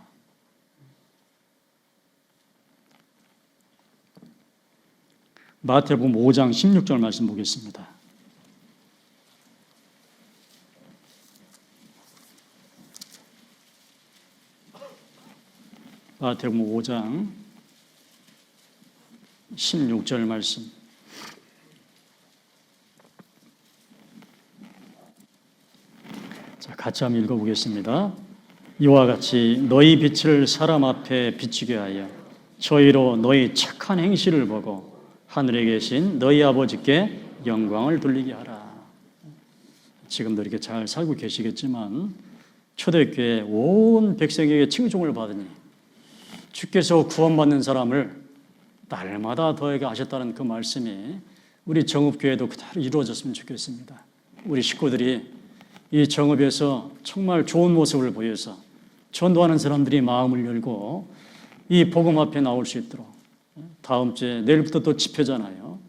마태복음 5장 16절 말씀 보겠습니다. 마태복음 5장 16절 말씀. 자, 같이 한번 읽어보겠습니다. 이와 같이 너희 빛을 사람 앞에 비추게 하여 저희로 너희 착한 행실을 보고 하늘에 계신 너희 아버지께 영광을 돌리게 하라. 지금도 이렇게 잘 살고 계시겠지만 초대교회 온 백성에게 칭송을 받으니 주께서 구원받는 사람을 날마다 더하게 하셨다는 그 말씀이 우리 정읍교회도 그대로 이루어졌으면 좋겠습니다. 우리 식구들이 이 정읍에서 정말 좋은 모습을 보여서 전도하는 사람들이 마음을 열고 이 복음 앞에 나올 수 있도록, 다음 주에 내일부터 또 집회잖아요.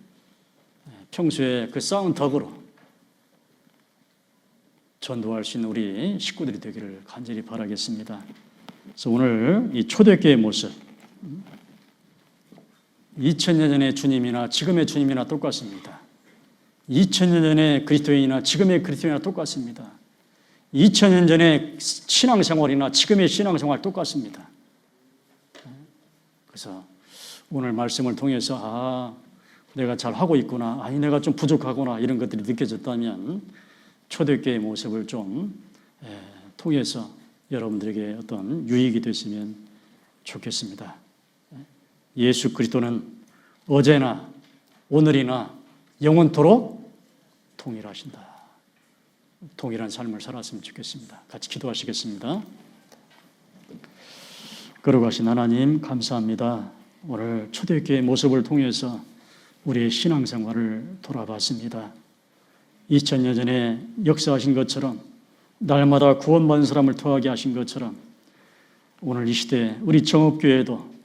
평소에 그 쌓은 덕으로 전도할 수 있는 우리 식구들이 되기를 간절히 바라겠습니다. 그래서 오늘 이 초대교회의 모습, 2000년 전의 주님이나 지금의 주님이나 똑같습니다. 2000년 전의 그리스도인이나 지금의 그리스도인이나 똑같습니다. 2000년 전의 신앙생활이나 지금의 신앙생활 똑같습니다. 그래서 오늘 말씀을 통해서 내가 잘하고 있구나, 아니 내가 좀 부족하구나 이런 것들이 느껴졌다면 초대교회의 모습을 좀 통해서 여러분들에게 어떤 유익이 됐으면 좋겠습니다. 예수 그리스도는 어제나 오늘이나 영원토록 동일하신다. 동일한 삶을 살았으면 좋겠습니다. 같이 기도하시겠습니다. 거룩하신 하나님 감사합니다. 오늘 초대교회의 모습을 통해서 우리의 신앙생활을 돌아봤습니다. 2000년 전에 역사하신 것처럼 날마다 구원받는 사람을 더하게 하신 것처럼 오늘 이 시대 우리 정읍교회도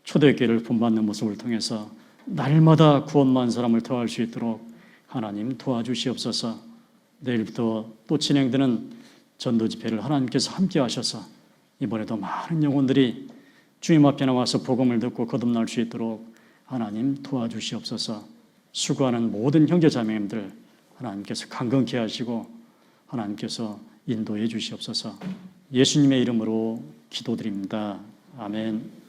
초대교회를 본받는 모습을 통해서 날마다 구원받는 사람을 더할 수 있도록 하나님 도와주시옵소서. 내일부터 또 진행되는 전도 집회를 하나님께서 함께 하셔서 이번에도 많은 영혼들이 주님 앞에 나와서 복음을 듣고 거듭날 수 있도록 하나님 도와주시옵소서. 수고하는 모든 형제 자매님들 하나님께서 강건케 하시고 하나님께서 인도해 주시옵소서. 예수님의 이름으로 기도드립니다. 아멘.